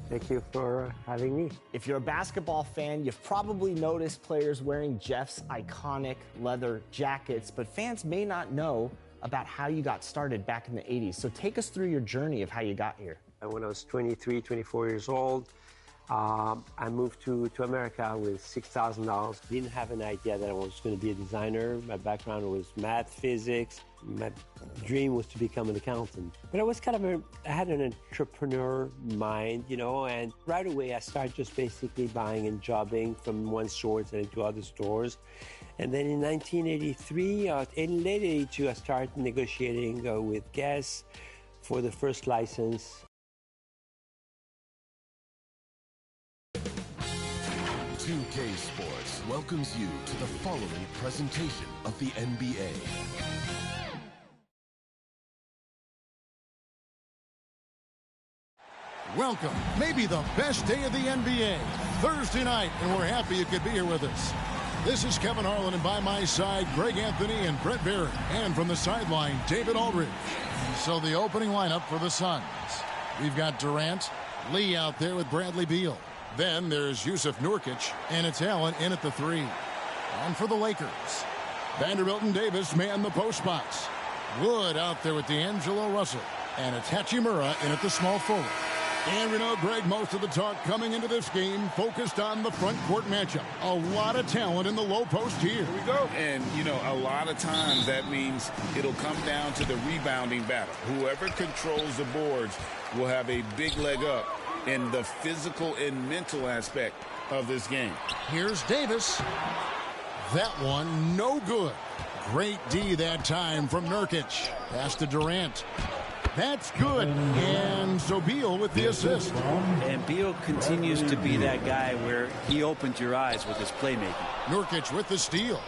Thank you for having me. If you're a basketball fan, you've probably noticed players wearing Jeff's iconic leather jackets, but fans may not know about how you got started back in the 80s. So take us through your journey of how you got here. When I was 23, 24 years old, I moved to America with $6,000. Didn't have an idea that I was going to be a designer. My background was math, physics. My dream was to become an accountant. But I was I had an entrepreneur mind, you know, and right away I started just basically buying and jobbing from one store to other stores. And then in 1983, in late 82, I started negotiating with Guess for the first license. 2K Sports welcomes you to the following presentation of the NBA. Welcome, maybe the best day of the NBA, Thursday night, and we're happy you could be here with us. This is Kevin Harlan, and by my side, Greg Anthony and Brett Barrett, and from the sideline, David Aldridge. So the opening lineup for the Suns. We've got Durant, Lee out there with Bradley Beal, Then there's Yusuf Nurkic, and it's Allen in at the 3. And for the Lakers, Vanderbilt and Davis man the post box. Wood out there with D'Angelo Russell, and it's Hachimura in at the small forward. And we know, Greg, most of the talk coming into this game focused on the front court matchup. A lot of talent in the low post here. Here we go. And, you know, a lot of times that means it'll come down to the rebounding battle. Whoever controls the boards will have a big leg up in the physical and mental aspect of this game. Here's Davis. That one, no good. Great D that time from Nurkic. Pass to Durant. That's good. And so Beal with the assist. And Beal continues to be that guy where he opens your eyes with his playmaking. Nurkic with the steal.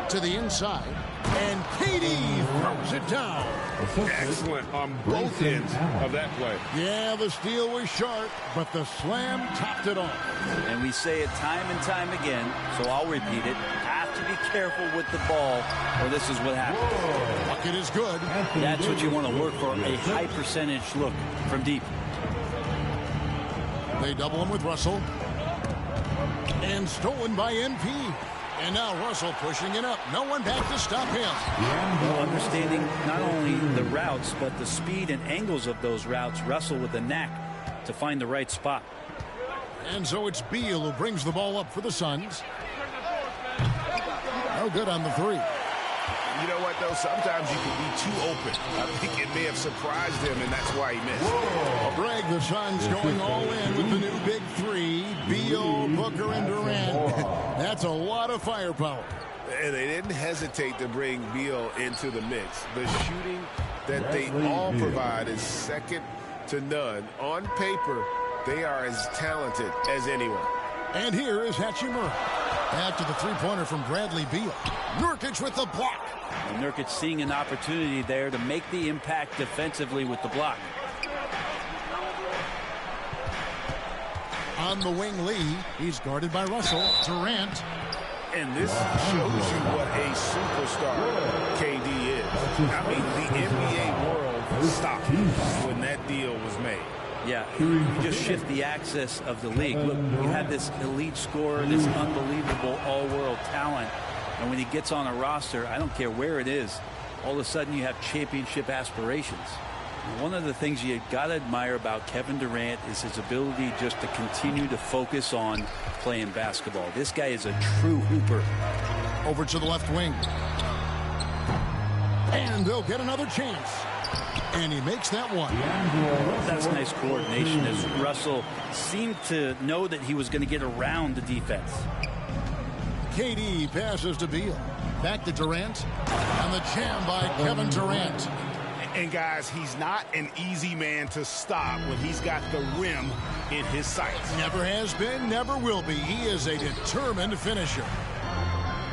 To the inside. And KD throws it down. Excellent on both ends of that play. Yeah, the steal was sharp, but the slam topped it off. And we say it time and time again, so I'll repeat it. Have to be careful with the ball, or this is what happens. Bucket is good. That's what you want to work for, a high percentage look from deep. They double him with Russell. And stolen by MP. And now Russell pushing it up. No one back to stop him. Well, understanding not only the routes, but the speed and angles of those routes, Russell with the knack to find the right spot. And so it's Beal who brings the ball up for the Suns. No good on the 3. You know what, though? Sometimes you can be too open. I think it may have surprised him, and that's why he missed. Greg, the Suns going all in with the new big 3. Beal, Booker, and Durant. That's a lot of firepower. And they didn't hesitate to bring Beal into the mix. The shooting that they all provide is second to none. On paper, they are as talented as anyone. And here is Hachimura. After the three-pointer from Bradley Beal. Nurkic with the block. And Nurkic seeing an opportunity there to make the impact defensively with the block. On the wing, Lee. He's guarded by Russell. Durant. And this shows you what a superstar KD is. I mean, the NBA world stopped when that deal was made. Yeah, you just shift the axis of the league. Look, you have this elite scorer, this unbelievable all-world talent, and when he gets on a roster, I don't care where it is, all of a sudden you have championship aspirations. And one of the things you got to admire about Kevin Durant is his ability just to continue to focus on playing basketball. This guy is a true hooper. Over to the left wing. And they'll get another chance. And he makes that one. That's nice coordination as Russell seemed to know that he was going to get around the defense. KD passes to Beal. Back to Durant. And the jam by Kevin Durant. And guys, he's not an easy man to stop when he's got the rim in his sights. Never has been, never will be. He is a determined finisher.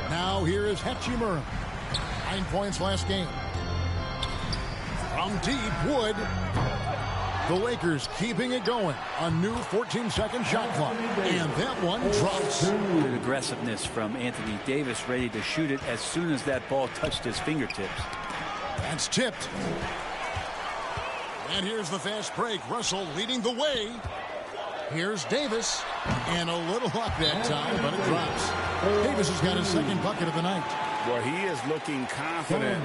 Now here is Hachimura. 9 points last game. From deep, Wood. The Lakers keeping it going. A new 14-second shot clock. And that one drops. Good aggressiveness from Anthony Davis, ready to shoot it as soon as that ball touched his fingertips. That's tipped. And here's the fast break. Russell leading the way. Here's Davis. And a little luck that time, but it drops. Davis has got his second bucket of the night. Well, he is looking confident.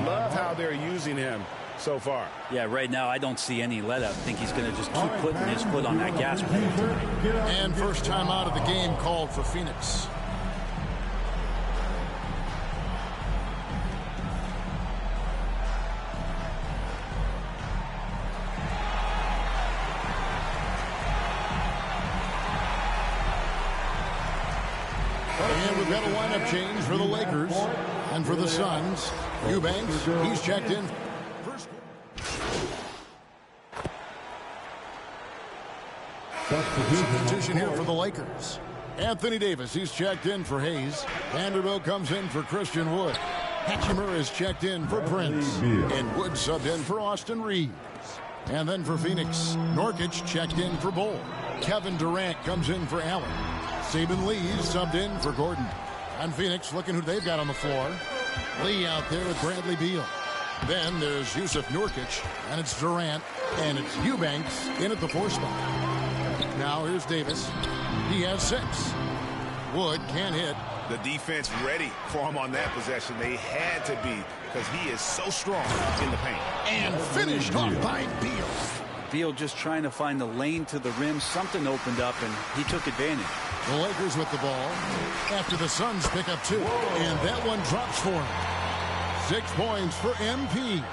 Love how they're using him so far. Yeah, right now I don't see any let up. I think he's going to just keep putting his foot on that gas pedal. And first time out of the game called for Phoenix. And we've got a lineup change for the Lakers and for the Suns. Eubanks, he's checked in. Substitution here for the Lakers. Anthony Davis, he's checked in for Hayes. Vanderbilt comes in for Christian Wood. Hachimura is checked in for Prince. And Wood subbed in for Austin Reeves. And then for Phoenix, Nurkic checked in for Bull. Kevin Durant comes in for Allen. Saban Lee subbed in for Gordon. And Phoenix looking who they've got on the floor. Lee out there with Bradley Beal. Then there's Yusuf Nurkic, and it's Durant, and it's Eubanks in at the 4 spot. Now here's Davis. He has 6. Wood can't hit. The defense ready for him on that possession. They had to be, because he is so strong in the paint. And finished off by Beal. Beal just trying to find the lane to the rim. Something opened up, and he took advantage. The Lakers with the ball after the Suns pick up 2. And that one drops for him. 6 points for MP.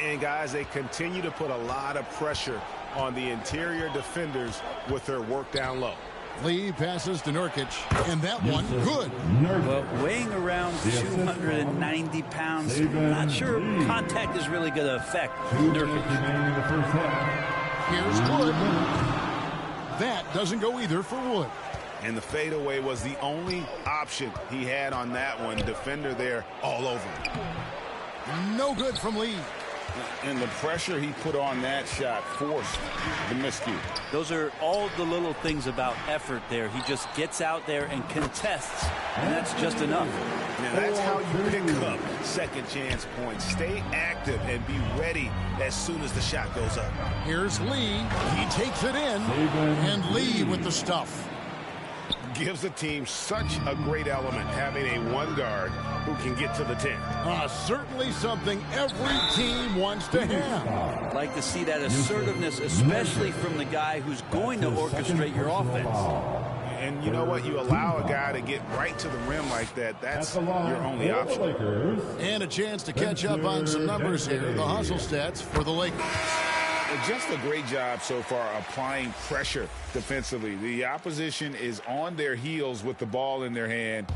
And, guys, they continue to put a lot of pressure on the interior defenders with their work down low. Lee passes to Nurkic, and that one good. Well, weighing around 290 pounds, not sure contact is really going to affect Nurkic. Here's Wood. That doesn't go either for Wood. And the fadeaway was the only option he had on that one. Defender there all over him. No good from Lee. And the pressure he put on that shot forced the miscue. Those are all the little things about effort there. He just gets out there and contests, and that's just enough. Now that's how you pick up second chance points. Stay active and be ready as soon as the shot goes up. Here's Lee. He takes it in, and Lee with the stuff. Gives the team such a great element having a 1 guard who can get to the 10. Certainly something every team wants to have. I'd like to see that assertiveness, especially from the guy who's going to orchestrate your offense. And you know what? You allow a guy to get right to the rim like that. That's your only option. And a chance to catch up on some numbers here. The hustle stats for the Lakers. Just a great job so far applying pressure defensively. The opposition is on their heels with the ball in their hand.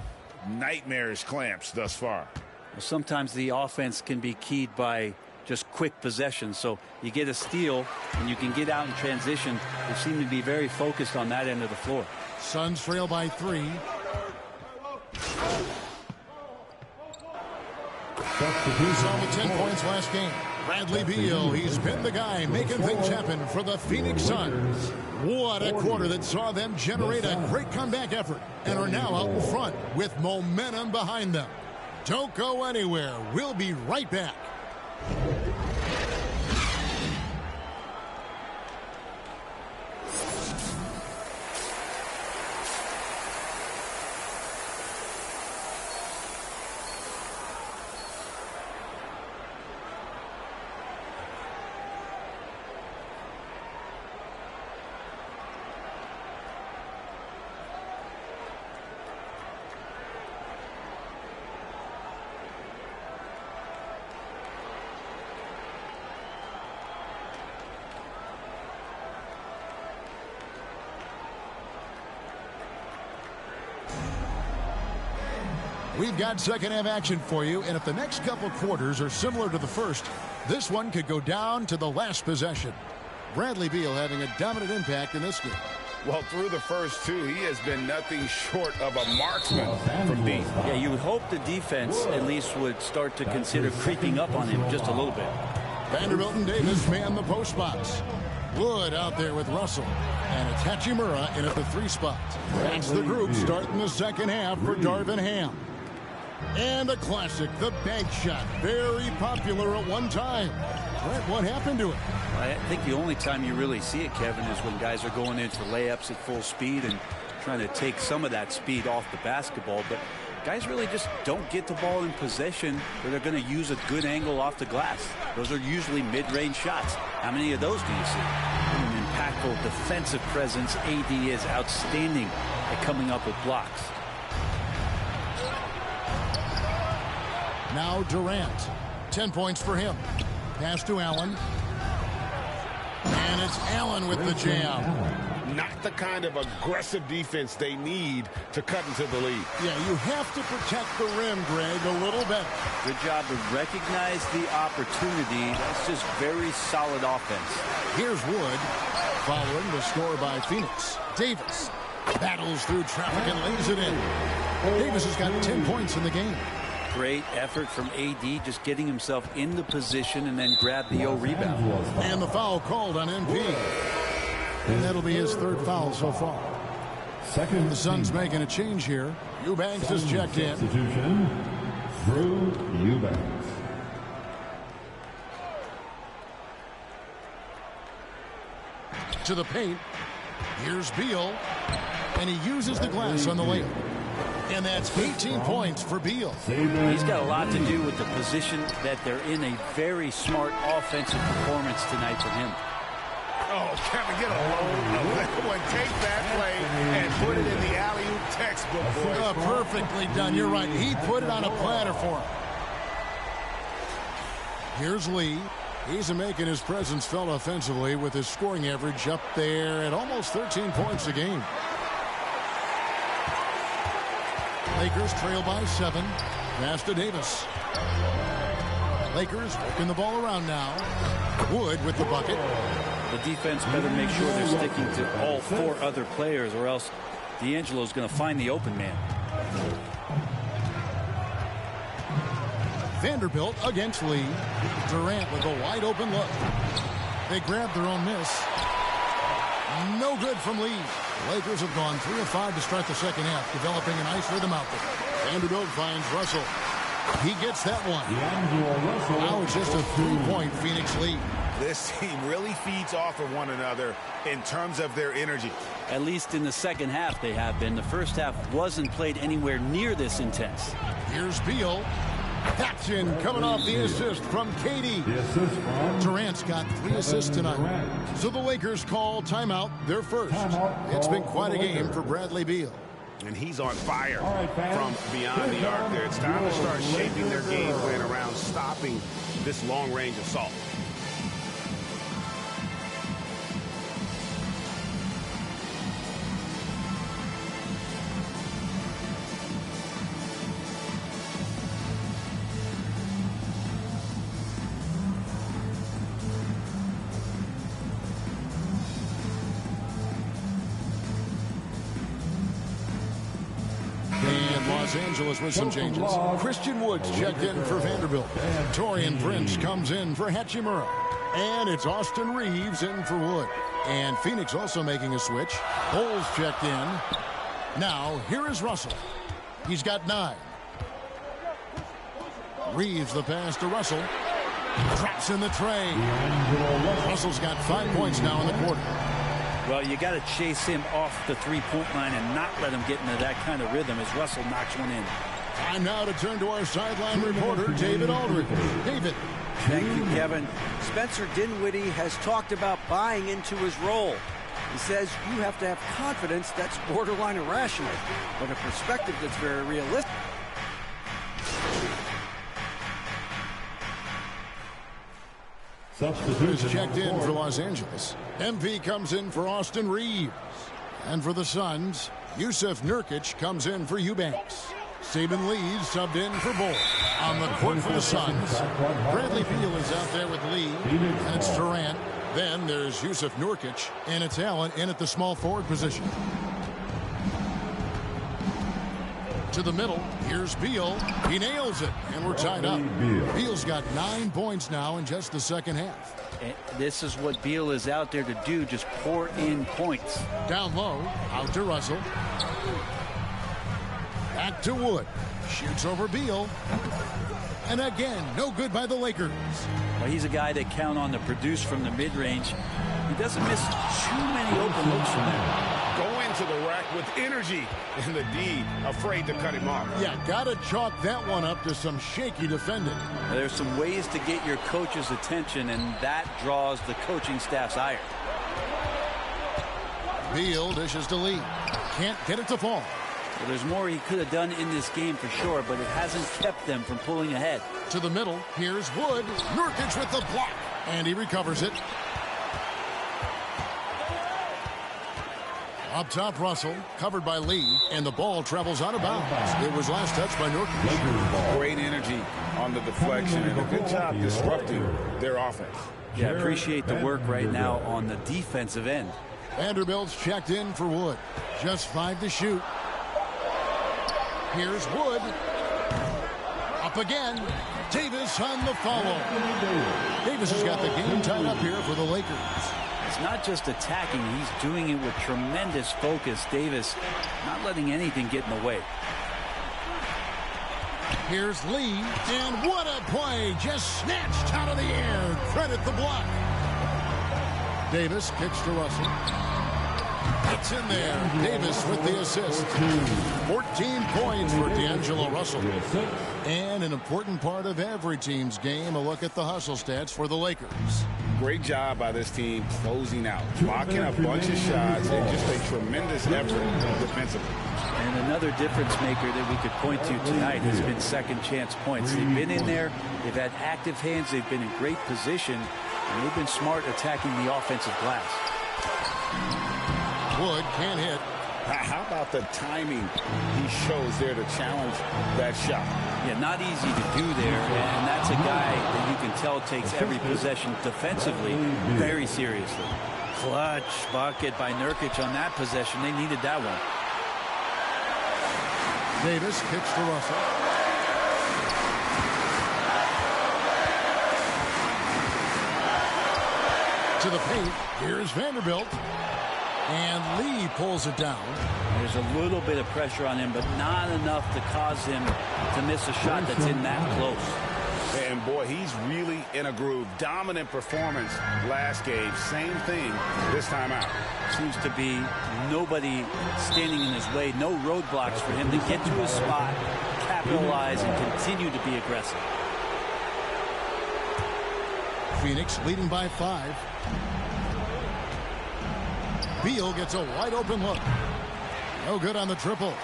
Nightmarish clamps thus far. Well, sometimes the offense can be keyed by just quick possession. So you get a steal and you can get out in transition. They seem to be very focused on that end of the floor. Suns trail by 3. Saw with 10 points last game. Bradley Beal, he's been the guy making things happen for the Phoenix Suns. What a quarter that saw them generate a great comeback effort and are now out in front with momentum behind them. Don't go anywhere. We'll be right back. We've got second half action for you, and if the next couple quarters are similar to the first, this one could go down to the last possession. Bradley Beal having a dominant impact in this game. Well, through the first 2, he has been nothing short of a marksman from deep. Yeah, you would hope the defense at least would start to consider creeping up on him just a little bit. Vanderbilt and Davis man the post spots. Wood out there with Russell. And it's Hachimura in at the 3 spot. That's the group starting the second half for Darvin Ham. And a classic, the bank shot. Very popular at one time. Brett, what happened to it? I think the only time you really see it, Kevin, is when guys are going in for layups at full speed and trying to take some of that speed off the basketball. But guys really just don't get the ball in possession where they're going to use a good angle off the glass. Those are usually mid-range shots. How many of those do you see? An impactful defensive presence. AD is outstanding at coming up with blocks. Now Durant. 10 points for him. Pass to Allen. And it's Allen with the jam. Not the kind of aggressive defense they need to cut into the lead. Yeah, you have to protect the rim, Greg, a little better. Good job to recognize the opportunity. That's just very solid offense. Here's Wood following the score by Phoenix. Davis battles through traffic and lays it in. Davis has got 10 points in the game. Great effort from AD, just getting himself into position and then grab the rebound. And the foul called on MP. And that'll be his 3rd foul so far. The Suns making a change here. Eubanks is checked in. Drew Eubanks. To the paint. Here's Beal. And he uses the glass on the layup. And that's 18 points for Beal. He's got a lot to do with the position that they're in. A very smart offensive performance tonight from him. Oh, Kevin, get a load of that one. Take that play and put it in the alley-oop textbook, boys. Perfectly done. You're right. He put it on a platter for him. Here's Lee. He's making his presence felt offensively with his scoring average up there at almost 13 points a game. Lakers trail by 7. Pass to Davis. Lakers working the ball around now. Wood with the bucket. The defense better make sure they're sticking to all 4 other players, or else D'Angelo's going to find the open man. Vanderbilt against Lee. Durant with a wide open look. They grab their own miss. No good from Lee. Lakers have gone 3 of 5 to start the second half, developing a nice rhythm out there. Vanderbilt finds Russell. He gets that one. Now it's just a 3-point Phoenix lead. This team really feeds off of one another in terms of their energy. At least in the second half they have been. The first half wasn't played anywhere near this intense. Here's Beal. That's in, coming off the assist from KD. Durant's got 3 assists tonight. So the Lakers call timeout, their first. It's been quite a game for Bradley Beal. And he's on fire from beyond the arc there. It's time to start shaping their game plan around stopping this long-range assault. Los Angeles with some changes. Christian Woods checked in for Vanderbilt. Torian Prince comes in for Hachimura. And it's Austin Reeves in for Wood. And Phoenix also making a switch. Bowles checked in. Now, here is Russell. He's got 9. Reeves the pass to Russell. Drops in the tray. Russell's got 5 points now in the quarter. Well, you got to chase him off the three-point line and not let him get into that kind of rhythm as Russell knocks one in. Time now to turn to our sideline reporter, David Aldridge. David. Thank you, Kevin. Spencer Dinwiddie has talked about buying into his role. He says you have to have confidence that's borderline irrational, but a perspective that's very realistic. Substitute checked in for Los Angeles. MV comes in for Austin Reeves. And for the Suns, Yusuf Nurkic comes in for Eubanks. Saban Lee subbed in for Bull. On the court for the Suns, Bradley Beal is out there with Lee. And it's Durant. Then there's Yusuf Nurkic. And it's Allen in at the small forward position. To the middle, here's Beal. He nails it, and we're tied up. Beal's got 9 points now in just the second half. And this is what Beal is out there to do, just pour in points. Down low, out to Russell. Back to Wood. Shoots over Beal. And again, no good by the Lakers. Well, he's a guy they count on to produce from the mid-range. He doesn't miss too many open looks from there. Go into the rack with energy, and the D afraid to cut him off. Yeah, got to chalk that one up to some shaky defending. There's some ways to get your coach's attention, and that draws the coaching staff's ire. Beal dishes to Lee. Can't get it to fall. Well, there's more he could have done in this game for sure, but it hasn't kept them from pulling ahead. To the middle, here's Wood. Nurkic with the block, and he recovers it. Up top, Russell, covered by Lee, and the ball travels out of bounds. It was last touched by Nurkic. Great energy on the deflection, and a good job disrupting their offense. Yeah, I appreciate the work right now on the defensive end. Vanderbilt's checked in for Wood. Just 5 to shoot. Here's Wood. Up again. Davis on the follow. Davis has got the game tied up here for the Lakers. It's not just attacking, he's doing it with tremendous focus. Davis not letting anything get in the way. Here's Lee, and what a play, just snatched out of the air. Credit the block. Davis kicks to Russell. It's in there. Davis with the assist. 14 points for D'Angelo Russell. And an important part of every team's game, a look at the hustle stats for the Lakers. Great job by this team closing out, blocking a bunch of shots, and just a tremendous effort defensively. And another difference maker that we could point to tonight has been second chance points. They've been in there, they've had active hands, they've been in great position, and they've been smart attacking the offensive glass. Wood can't hit. How about the timing he shows there to challenge that shot? Yeah, not easy to do there, and that's a guy that you can tell takes every possession defensively very seriously. Clutch bucket by Nurkic on that possession. They needed that one. Davis kicks to Russell. To the paint. Here's Vanderbilt. And Lee pulls it down. There's a little bit of pressure on him, but not enough to cause him to miss a shot that's in that close. And boy, he's really in a groove. Dominant performance last game. Same thing this time out. Seems to be nobody standing in his way. No roadblocks for him to get to his spot, capitalize, and continue to be aggressive. Phoenix leading by 5. Beal gets a wide open look. No good on the triple.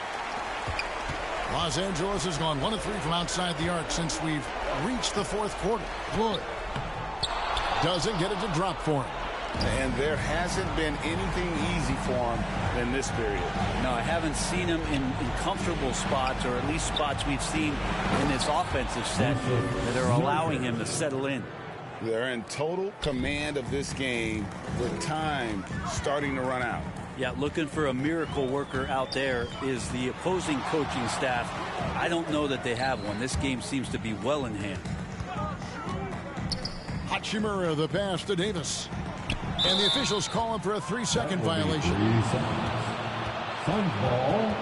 Los Angeles has gone 1 of 3 from outside the arc since we've reached the fourth quarter. Wood doesn't get it to drop for him. And there hasn't been anything easy for him in this period. No, I haven't seen him in comfortable spots, or at least spots we've seen in this offensive set that are allowing him to settle in. They're in total command of this game with time starting to run out. Yeah, looking for a miracle worker out there is the opposing coaching staff. I don't know that they have one. This game seems to be well in hand. Hachimura, the pass to Davis. And the officials call him for a 3-second violation. Suns ball.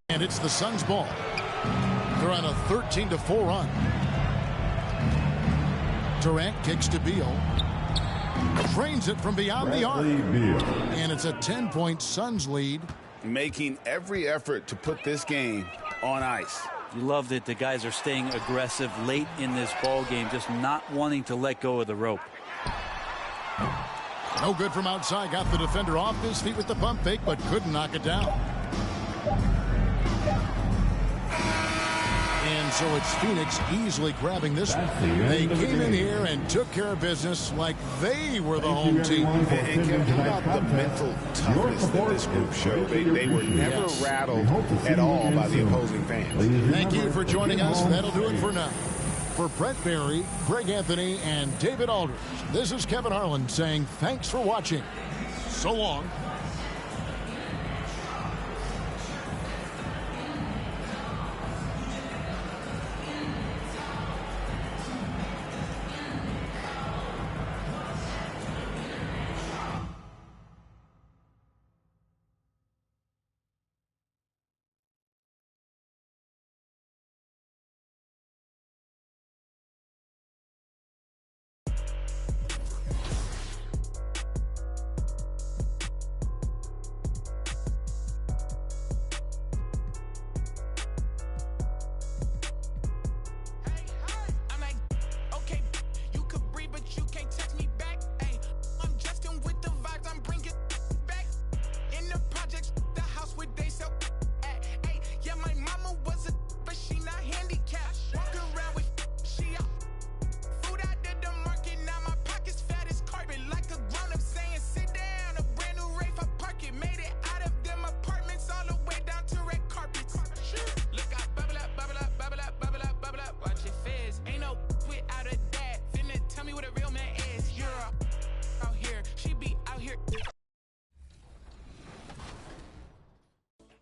And it's the Suns' ball. They're on a 13-4 run. Durant kicks to Beal. Frames it from beyond the arc. And it's a 10-point Suns lead. Making every effort to put this game on ice. You love that the guys are staying aggressive late in this ball game, just not wanting to let go of the rope. No good from outside. Got the defender off his feet with the pump fake, but couldn't knock it down. And so it's Phoenix easily grabbing this one. They came in here and took care of business like they were the home team. And Kevin, how about the mental toughness that this group showed? They were never rattled at all by the opposing fans. Thank you for joining us. That'll do it for now. For Brett Barry, Greg Anthony, and David Aldridge, this is Kevin Harlan saying thanks for watching. So long.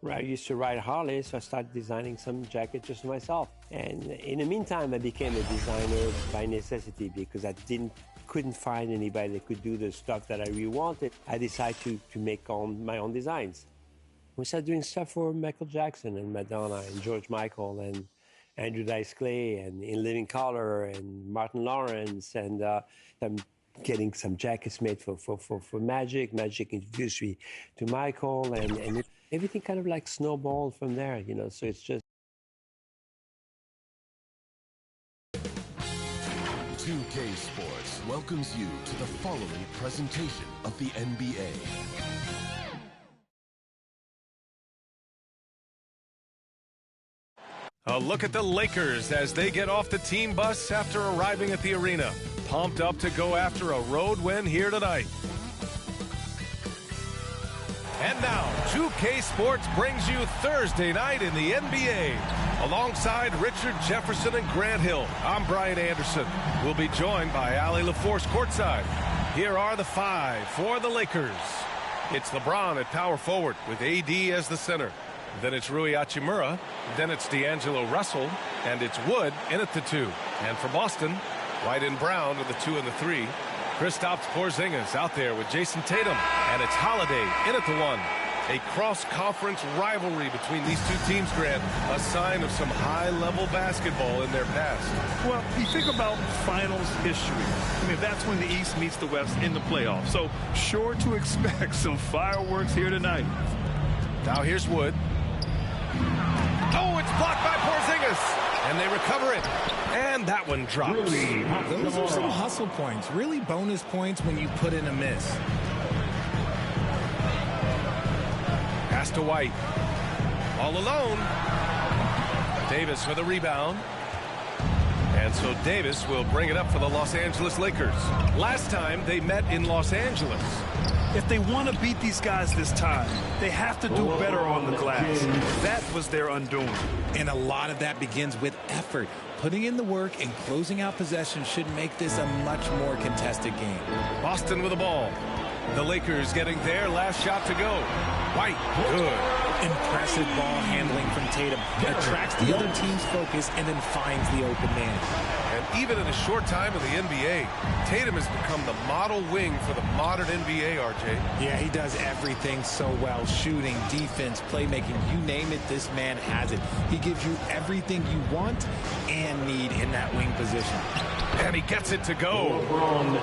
I used to ride Harley, so I started designing some jackets just myself. And in the meantime, I became a designer by necessity because I couldn't find anybody that could do the stuff that I really wanted. I decided to make my own designs. We started doing stuff for Michael Jackson and Madonna and George Michael and Andrew Dice Clay and In Living Color and Martin Lawrence. And I'm getting some jackets made for Magic. Magic introduced me to Michael, and everything kind of like snowballed from there, you know, so it's just. 2K Sports welcomes you to the following presentation of the NBA. A look at the Lakers as they get off the team bus after arriving at the arena. Pumped up to go after a road win here tonight. And now, 2K Sports brings you Thursday night in the NBA. Alongside Richard Jefferson and Grant Hill, I'm Brian Anderson. We'll be joined by Allie LaForce courtside. Here are the five for the Lakers. It's LeBron at power forward with AD as the center. Then it's Rui Hachimura. Then it's D'Angelo Russell. And it's Wood in at the 2. And for Boston, White and Brown are the 2 and the 3. Kristaps Porzingis out there with Jason Tatum. And it's Holiday in at the 1. A cross-conference rivalry between these two teams, Grant, a sign of some high-level basketball in their past. Well, you think about finals history. I mean, that's when the East meets the West in the playoffs. So sure to expect some fireworks here tonight. Now here's Wood. Oh, it's blocked by Porzingis. And they recover it. And that one drops. Those are some hustle points. Really bonus points when you put in a miss. Pass to White. All alone. Davis for the rebound. And so Davis will bring it up for the Los Angeles Lakers. Last time they met in Los Angeles. If they want to beat these guys this time, they have to do better on the glass. That was their undoing. And a lot of that begins with effort. Putting in the work and closing out possession should make this a much more contested game. Boston with the ball. The Lakers getting their last shot to go. White, good. Impressive ball handling from Tatum. Attracts the other team's focus and then finds the open man. And even in a short time in the NBA, Tatum has become the model wing for the modern NBA, RJ. Yeah, he does everything so well. Shooting, defense, playmaking, you name it, this man has it. He gives you everything you want and need in that wing position. And he gets it to go.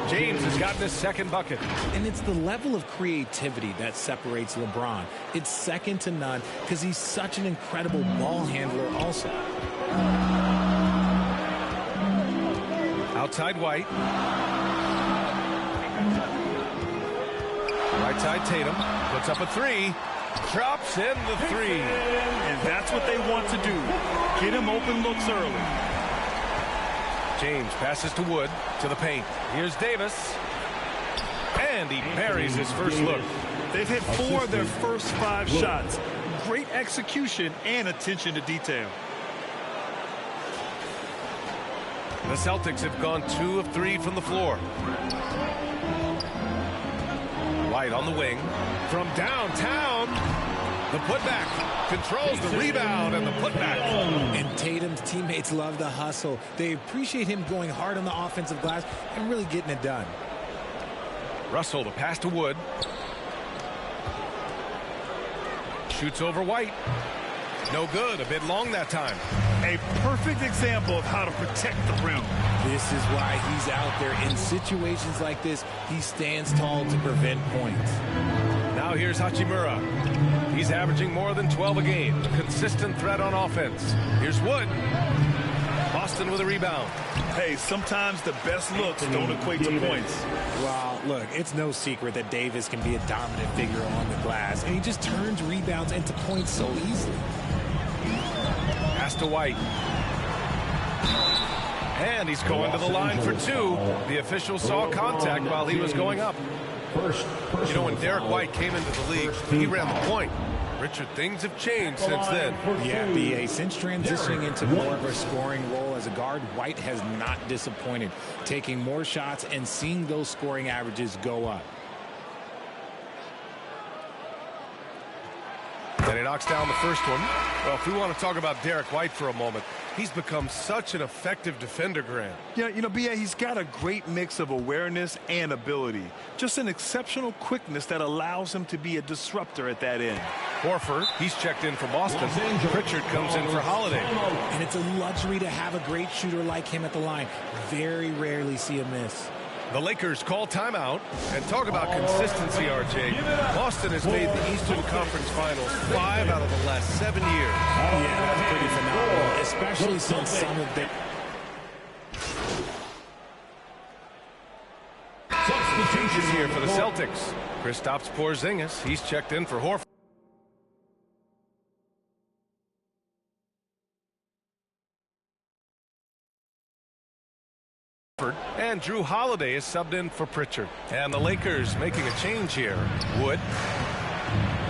James has gotten his second bucket. And it's the level of creativity that separates LeBron. It's second to none because he's such an incredible skillful ball handler also. Outside White. Right side Tatum. Puts up a three. Drops in the three. And that's what they want to do. Get him open looks early. James passes to Wood to the paint. Here's Davis. And he buries his first look. They've hit 4 of their first 5 shots. Great execution and attention to detail. The Celtics have gone 2 of 3 from the floor. White on the wing. From downtown. The putback. Controls the rebound and the putback. And Tatum's teammates love the hustle. They appreciate him going hard on the offensive glass and really getting it done. Russell, the pass to Wood. Shoots over White. No good. A bit long that time. A perfect example of how to protect the rim. This is why he's out there. In situations like this, he stands tall to prevent points. Now here's Hachimura. He's averaging more than 12 a game. A consistent threat on offense. Here's Wood. Boston with a rebound. Hey, sometimes the best looks don't equate to points. Well, look, it's no secret that Davis can be a dominant figure on the glass, and he just turns rebounds into points so easily. Pass to White. And he's going to the line for 2. The official saw contact while he was going up. You know, when Derek White came into the league, he ran the point. Richard, things have changed since then. Yeah, B.A. Since transitioning into more of a scoring role as a guard, White has not disappointed, taking more shots and seeing those scoring averages go up. And he knocks down the first one. Well, if we want to talk about Derek White for a moment, he's become such an effective defender, Grant. Yeah, you know, B.A., he's got a great mix of awareness and ability. Just an exceptional quickness that allows him to be a disruptor at that end. Horford, he's checked in for Boston. Pritchard comes in for Holiday. And it's a luxury to have a great shooter like him at the line. Very rarely see a miss. The Lakers call timeout. And talk about consistency, RJ. Boston has made the Eastern Conference Finals 5 out of the last 7 years. Yeah, that's pretty phenomenal, especially since some of the... Changes here for the Celtics. Kristaps Porzingis, he's checked in for Horford. And Drew Holiday is subbed in for Pritchard. And the Lakers making a change here. Wood.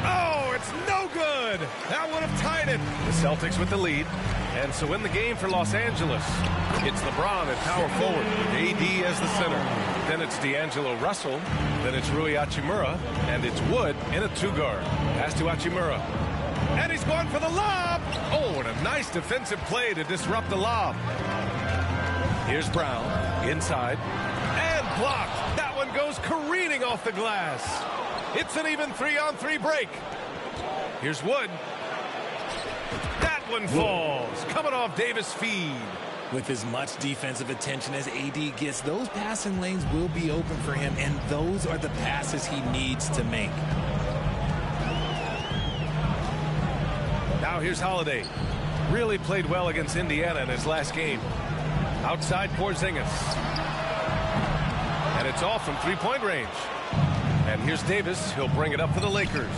Oh, it's no good. That would have tied it. The Celtics with the lead. And so in the game for Los Angeles, it's LeBron at power forward with AD as the center. Then it's D'Angelo Russell. Then it's Rui Hachimura. And it's Wood in a 2-guard. Pass to Hachimura. And he's going for the lob. Oh, and a nice defensive play to disrupt the lob. Here's Brown, inside, and blocked. That one goes careening off the glass. It's an even 3-on-3 break. Here's Wood. That one falls, coming off Davis' feed. With as much defensive attention as AD gets, those passing lanes will be open for him, and those are the passes he needs to make. Now here's Holiday. Really played well against Indiana in his last game. Outside Porzingis. And it's off from 3-point range. And here's Davis. He'll bring it up for the Lakers.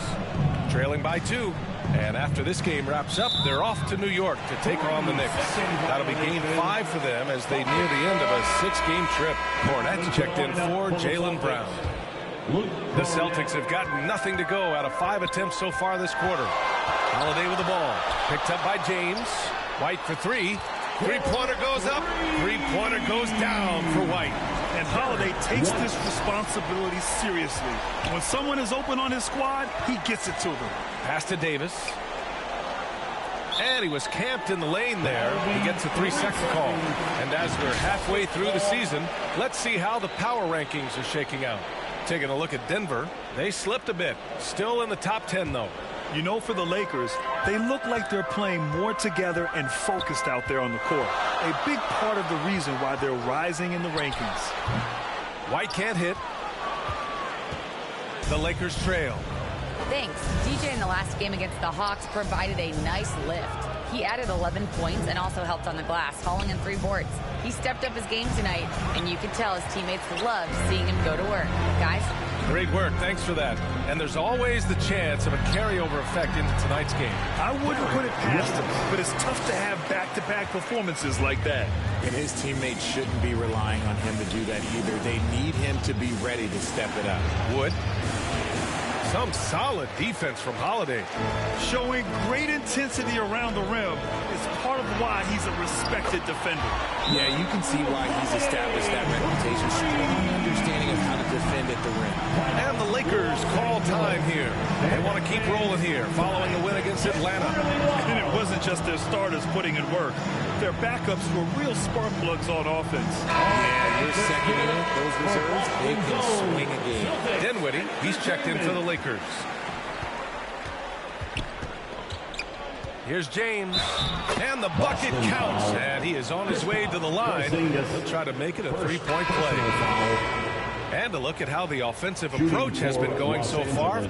Trailing by 2. And after this game wraps up, they're off to New York to take on the Knicks. That'll be game 5 for them as they near the end of a 6-game trip. Kornet's checked in for Jaylen Brown. The Celtics have gotten nothing to go out of 5 attempts so far this quarter. Holiday with the ball. Picked up by James. White for 3. 3-pointer goes up. 3-pointer goes down for White. And Holiday takes this responsibility seriously. When someone is open on his squad, he gets it to them. Pass to Davis. And he was camped in the lane there. He gets a 3-second call. And as we're halfway through the season, let's see how the power rankings are shaking out. Taking a look at Denver, they slipped a bit. Still in the top 10, though. You know, for the Lakers, they look like they're playing more together and focused out there on the court. A big part of the reason why they're rising in the rankings. White can't hit. The Lakers trail. Thanks. DJ in the last game against the Hawks provided a nice lift. He added 11 points and also helped on the glass, hauling in 3 boards. He stepped up his game tonight, and you could tell his teammates loved seeing him go to work. Guys? Great work. Thanks for that. And there's always the chance of a carryover effect into tonight's game. I wouldn't put it past him, but it's tough to have back-to-back performances like that. And his teammates shouldn't be relying on him to do that either. They need him to be ready to step it up. Wood. Some solid defense from Holiday. Showing great intensity around the rim is part of why he's a respected defender. Yeah, you can see why he's established that reputation. Strong understanding of how to defend at the rim. And the Lakers call time here. They want to keep rolling here following the win against Atlanta. And it wasn't just their starters putting in work. Their backups were real spark plugs on offense. Yeah, your second unit, those reserves, they can swing a game. Dinwiddie, he's checked in for the Lakers. Here's James, and the bucket counts, and he is on his way to the line. He'll try to make it a three-point play. And a look at how the offensive approach has been going so far.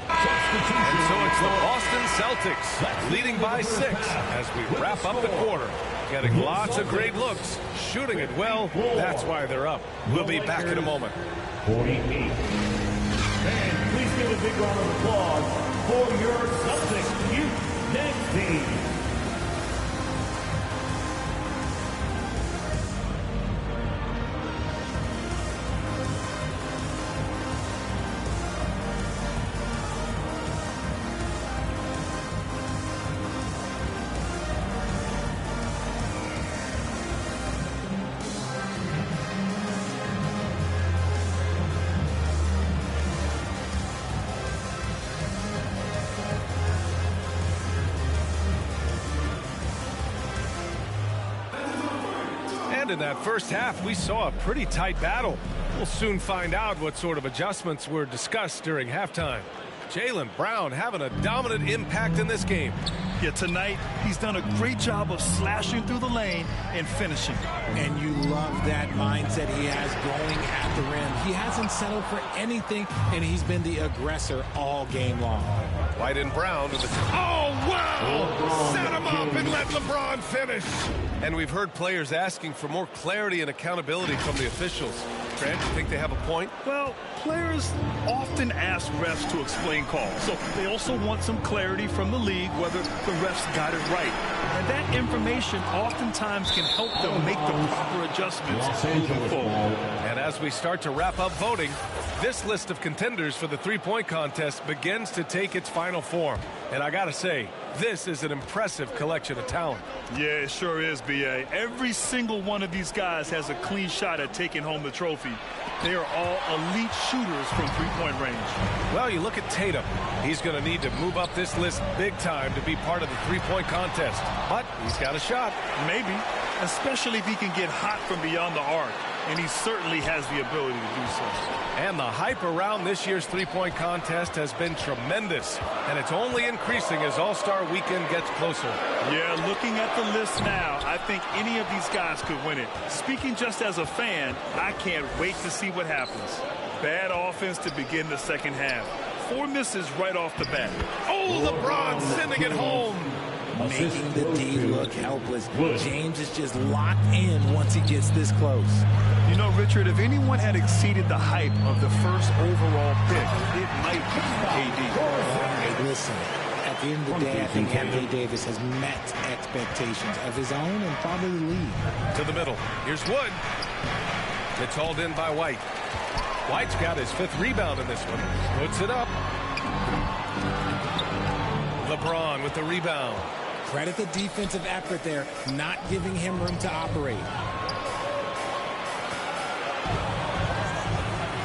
And so it's the Boston Celtics leading by 6 as we wrap up the quarter. Getting lots of great looks, shooting it well. That's why they're up. We'll be back in a moment. 48. And please give a big round of applause for your Celtics youth next team. In that first half, we saw a pretty tight battle. We'll soon find out what sort of adjustments were discussed during halftime. Jaylen Brown having a dominant impact in this game. Yeah, tonight he's done a great job of slashing through the lane and finishing. And you love that mindset he has going at the rim. He hasn't settled for anything, and he's been the aggressor all game long. White and Brown to the... Oh, wow! Set him up and let LeBron finish. And we've heard players asking for more clarity and accountability from the officials. Grant, you think they have a point? Well, players often ask refs to explain calls. So they also want some clarity from the league whether the refs got it right. And that information oftentimes can help them make the proper adjustments moving forward. And as we start to wrap up voting, this list of contenders for the three-point contest begins to take its final form. And I gotta say, this is an impressive collection of talent. Yeah, it sure is, B.A. Every single one of these guys has a clean shot at taking home the trophy. They are all elite shooters from three-point range. Well, you look at Tatum. He's going to need to move up this list big time to be part of the three-point contest. But he's got a shot. Maybe, especially if he can get hot from beyond the arc. And he certainly has the ability to do so. And the hype around this year's three-point contest has been tremendous. And it's only increasing as All-Star Weekend gets closer. Yeah, looking at the list now, I think any of these guys could win it. Speaking just as a fan, I can't wait to see what happens. Bad offense to begin the second half. 4 misses right off the bat. Oh, LeBron sending it home. Making the D look helpless. James is just locked in once he gets this close. You know, Richard, if anyone had exceeded the hype of the first overall pick, it might be KD. Hey, listen, at the end of the day, I think Anthony Davis has met expectations of his own and probably the league. To the middle. Here's Wood. It's hauled in by White. White's got his 5th rebound in this one. Puts it up. LeBron with the rebound. Credit the defensive effort there, not giving him room to operate.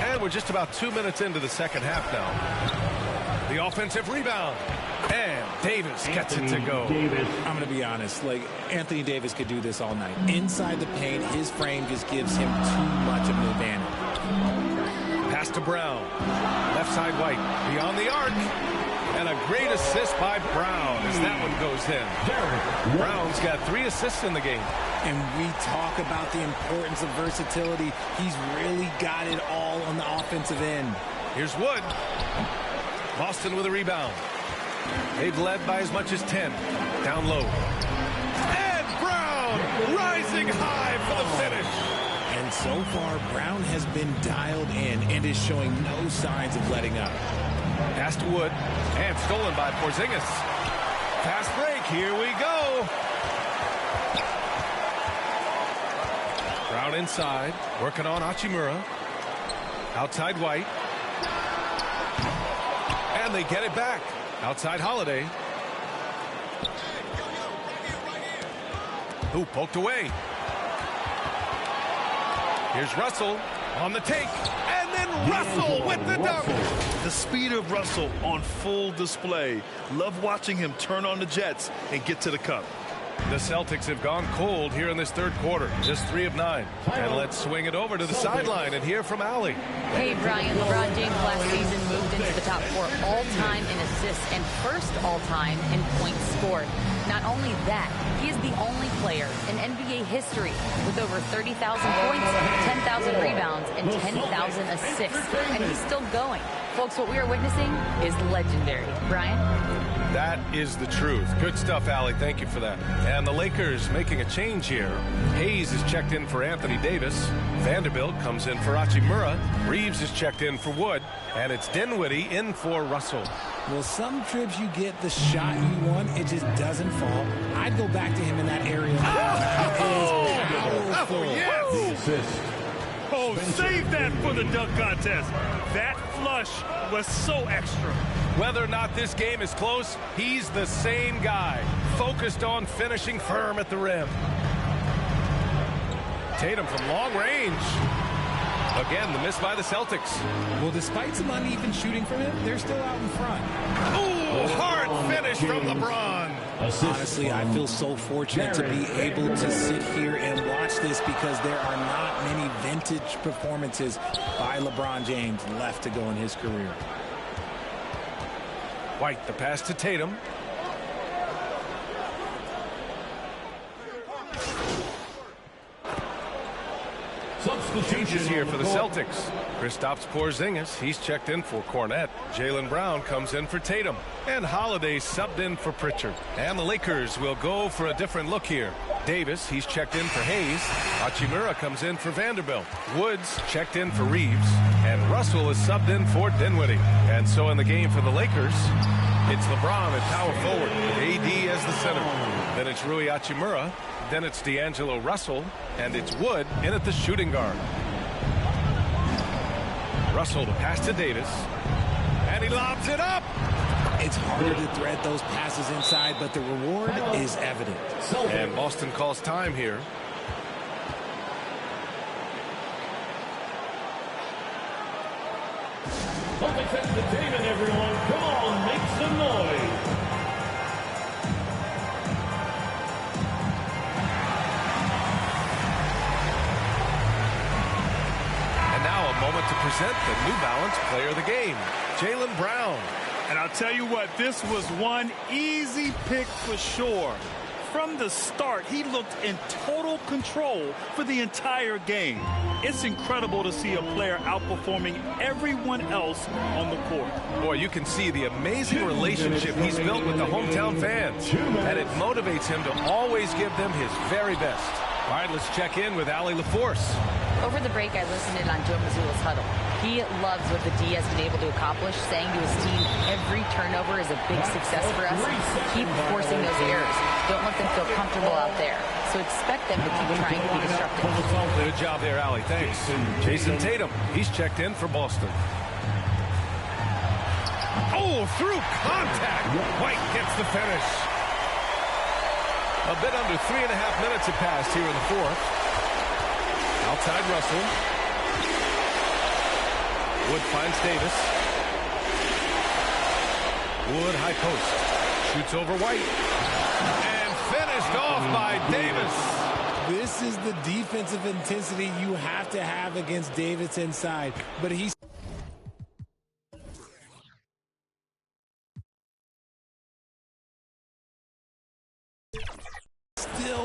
And we're just about 2 minutes into the second half now. The offensive rebound. And Davis gets it to go. I'm going to be honest, like Anthony Davis could do this all night. Inside the paint, his frame just gives him too much of an advantage. Pass to Brown. Left side White. Beyond the arc. And a great assist by Brown as that one goes in. Brown's got 3 assists in the game. And we talk about the importance of versatility. He's really got it all on the offensive end. Here's Wood. Boston with a rebound. They've led by as much as 10. Down low. And Brown rising high for the finish. And so far, Brown has been dialed in and is showing no signs of letting up. Pass to Wood. And stolen by Porzingis. Fast break. Here we go. Brown inside. Working on Hachimura. Outside White. And they get it back. Outside Holiday. Who poked away. Here's Russell on the take. And then Russell with the dunk. The speed of Russell on full display. Love watching him turn on the jets and get to the cup. The Celtics have gone cold here in this third quarter. Just 3 of 9. And let's swing it over to the sideline and hear from Allie. Hey, Brian, LeBron James last season moved into the top 4 all-time in assists and first all-time in points scored. Not only that, he is the only player in NBA history with over 30,000 points, 10,000 rebounds, and 10,000 assists. And he's still going. Folks, what we are witnessing is legendary. Brian? That is the truth. Good stuff, Allie. Thank you for that. And the Lakers making a change here. Hayes is checked in for Anthony Davis. Vanderbilt comes in for Hachimura. Reeves is checked in for Wood. And it's Dinwiddie in for Russell. Well, some trips you get the shot you want, it just doesn't fall. I'd go back to him in that area. It is powerful. Yes. Oh, save that for the dunk contest. That flush was so extra. Whether or not this game is close, he's the same guy, focused on finishing firm at the rim. Tatum from long range. Again, the miss by the Celtics. Well, despite some uneven shooting from him, they're still out in front. Ooh, hard finish from LeBron. Honestly, I feel so fortunate to be able to sit here and watch this because there are not many vintage performances by LeBron James left to go in his career. White, the pass to Tatum. Changes here for the Celtics. Kristaps Porzingis, he's checked in for Cornette. Jaylen Brown comes in for Tatum. And Holiday subbed in for Pritchard. And the Lakers will go for a different look here. Davis, he's checked in for Hayes. Hachimura comes in for Vanderbilt. Woods checked in for Reeves. And Russell is subbed in for Dinwiddie. And so in the game for the Lakers, it's LeBron at power forward with AD as the center. Then it's Rui Hachimura. Then it's D'Angelo Russell. And it's Wood in at the shooting guard. Russell the pass to Davis. And he lobs it up. It's harder to thread those passes inside, but the reward is evident. And Boston calls time here. Public entertainment, everyone. Come on, make some noise. And now a moment to present the New Balance Player of the Game, Jaylen Brown. And I'll tell you what, this was one easy pick for sure. From the start, he looked in total control for the entire game. It's incredible to see a player outperforming everyone else on the court. Boy, you can see the amazing relationship he's built with the hometown fans. And it motivates him to always give them his very best. All right, let's check in with Allie LaForce. Over the break, I listened in on Joe Mazzulla's huddle. He loves what the D has been able to accomplish, saying to his team, every turnover is a big success for us. Keep forcing those errors. Don't let them feel comfortable out there. So expect them to keep trying to be disruptive. Good job there, Allie. Thanks. Jason Tatum, he's checked in for Boston. Oh, through contact. White gets the finish. A bit under 3.5 minutes have passed here in the fourth. Outside Russell. Wood finds Davis. Wood high post. Shoots over White. And finished off by Davis. This is the defensive intensity you have to have against Davis inside. But he's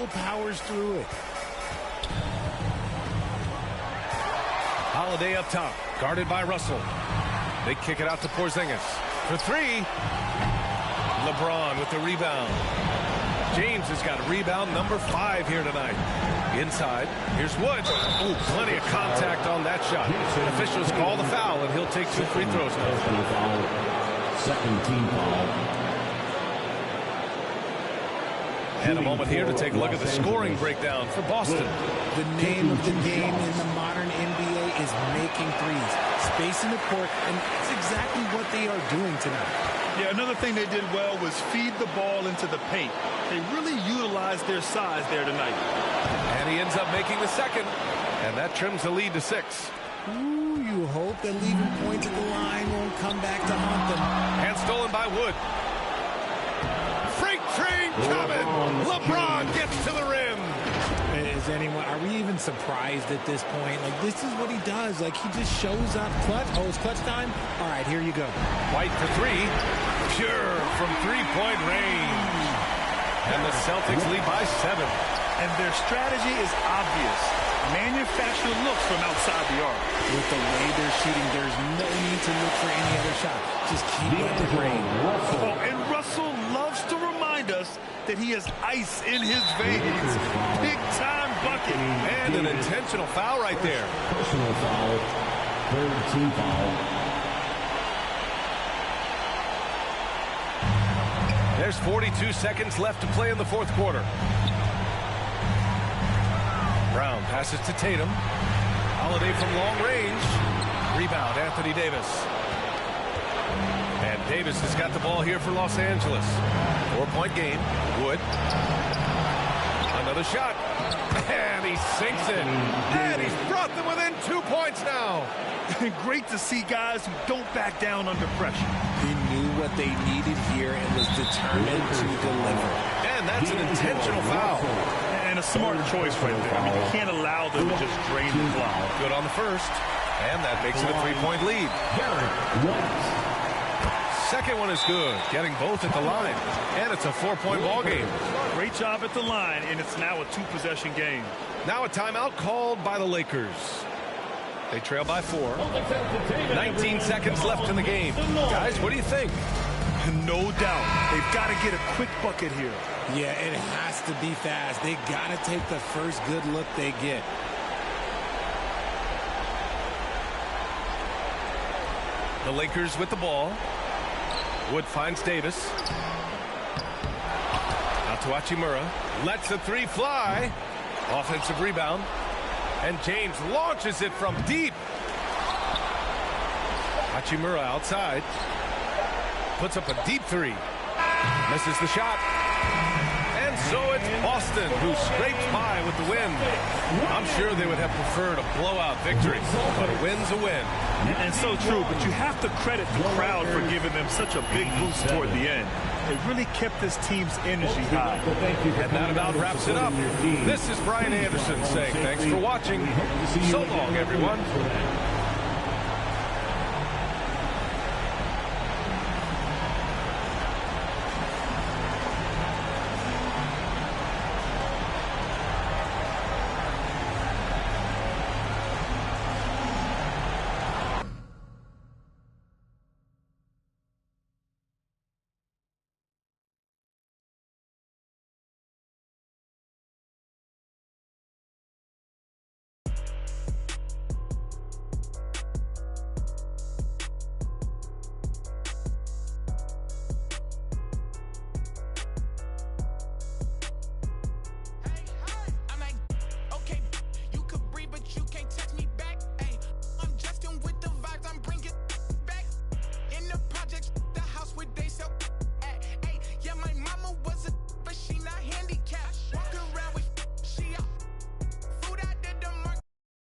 still powers through it. Holiday up top, guarded by Russell. They kick it out to Porzingis for three. LeBron with the rebound. James has got rebound number 5 here tonight. Inside, here's Wood. Ooh, plenty of contact on that shot. Officials call the foul, and he'll take 2 free throws now. Second team foul. And a moment here to take a look at the scoring breakdown for Boston. The name of the game in the modern NBA is making threes, spacing the court, and it's exactly what they are doing tonight. Yeah, another thing they did well was feed the ball into the paint. They really utilized their size there tonight. And he ends up making the second, and that trims the lead to 6. Ooh, you hope that leaving points at the line won't come back to haunt them. And stolen by Wood. Freight train coming. LeBron gets to the rim. Is anyone, are we even surprised at this point? Like, this is what he does. Like, he just shows up clutch. Oh, it's clutch time? All right, here you go. White for 3. Pure from 3-point range. And the Celtics lead by 7. And their strategy is obvious. Manufacture looks from outside the arc. With the way they're shooting, there's no need to look for any other shot. Just keep it at the brain. Oh, and Russell loves to remind us that he has ice in his veins. Big time bucket. And an intentional foul right there. Personal foul. Third team foul. There's 42 seconds left to play in the 4th quarter. Brown passes to Tatum. Holiday from long range. Rebound, Anthony Davis. And Davis has got the ball here for Los Angeles. 4-point game. Wood. Another shot. And he sinks it. And he's brought them within 2 points now. Great to see guys who don't back down under pressure. He knew what they needed here and was determined to deliver. And that's an intentional foul. And a smart choice right there. I mean, you can't allow them to just drain the clock. Good on the first. And that makes it a 3-point lead. Second one is good. Getting both at the line. And it's a 4-point ball game. Great job at the line, and it's now a 2-possession game. Now a timeout called by the Lakers. They trail by 4. 19 seconds left in the game. Guys, what do you think? No doubt. They've got to get a quick bucket here. Yeah, it has to be fast. They got to take the first good look they get. The Lakers with the ball. Wood finds Davis. Out to Hachimura. Lets the 3 fly. Offensive rebound. And James launches it from deep. Hachimura outside. Puts up a deep 3. Misses the shot. And so it's Boston who scrapes by with the win. I'm sure they would have preferred a blowout victory, but a win's a win. And so true, but you have to credit the crowd for giving them such a big boost toward the end. It really kept this team's energy high. And that about wraps it up. This is Brian Anderson saying thanks for watching. So long, everyone.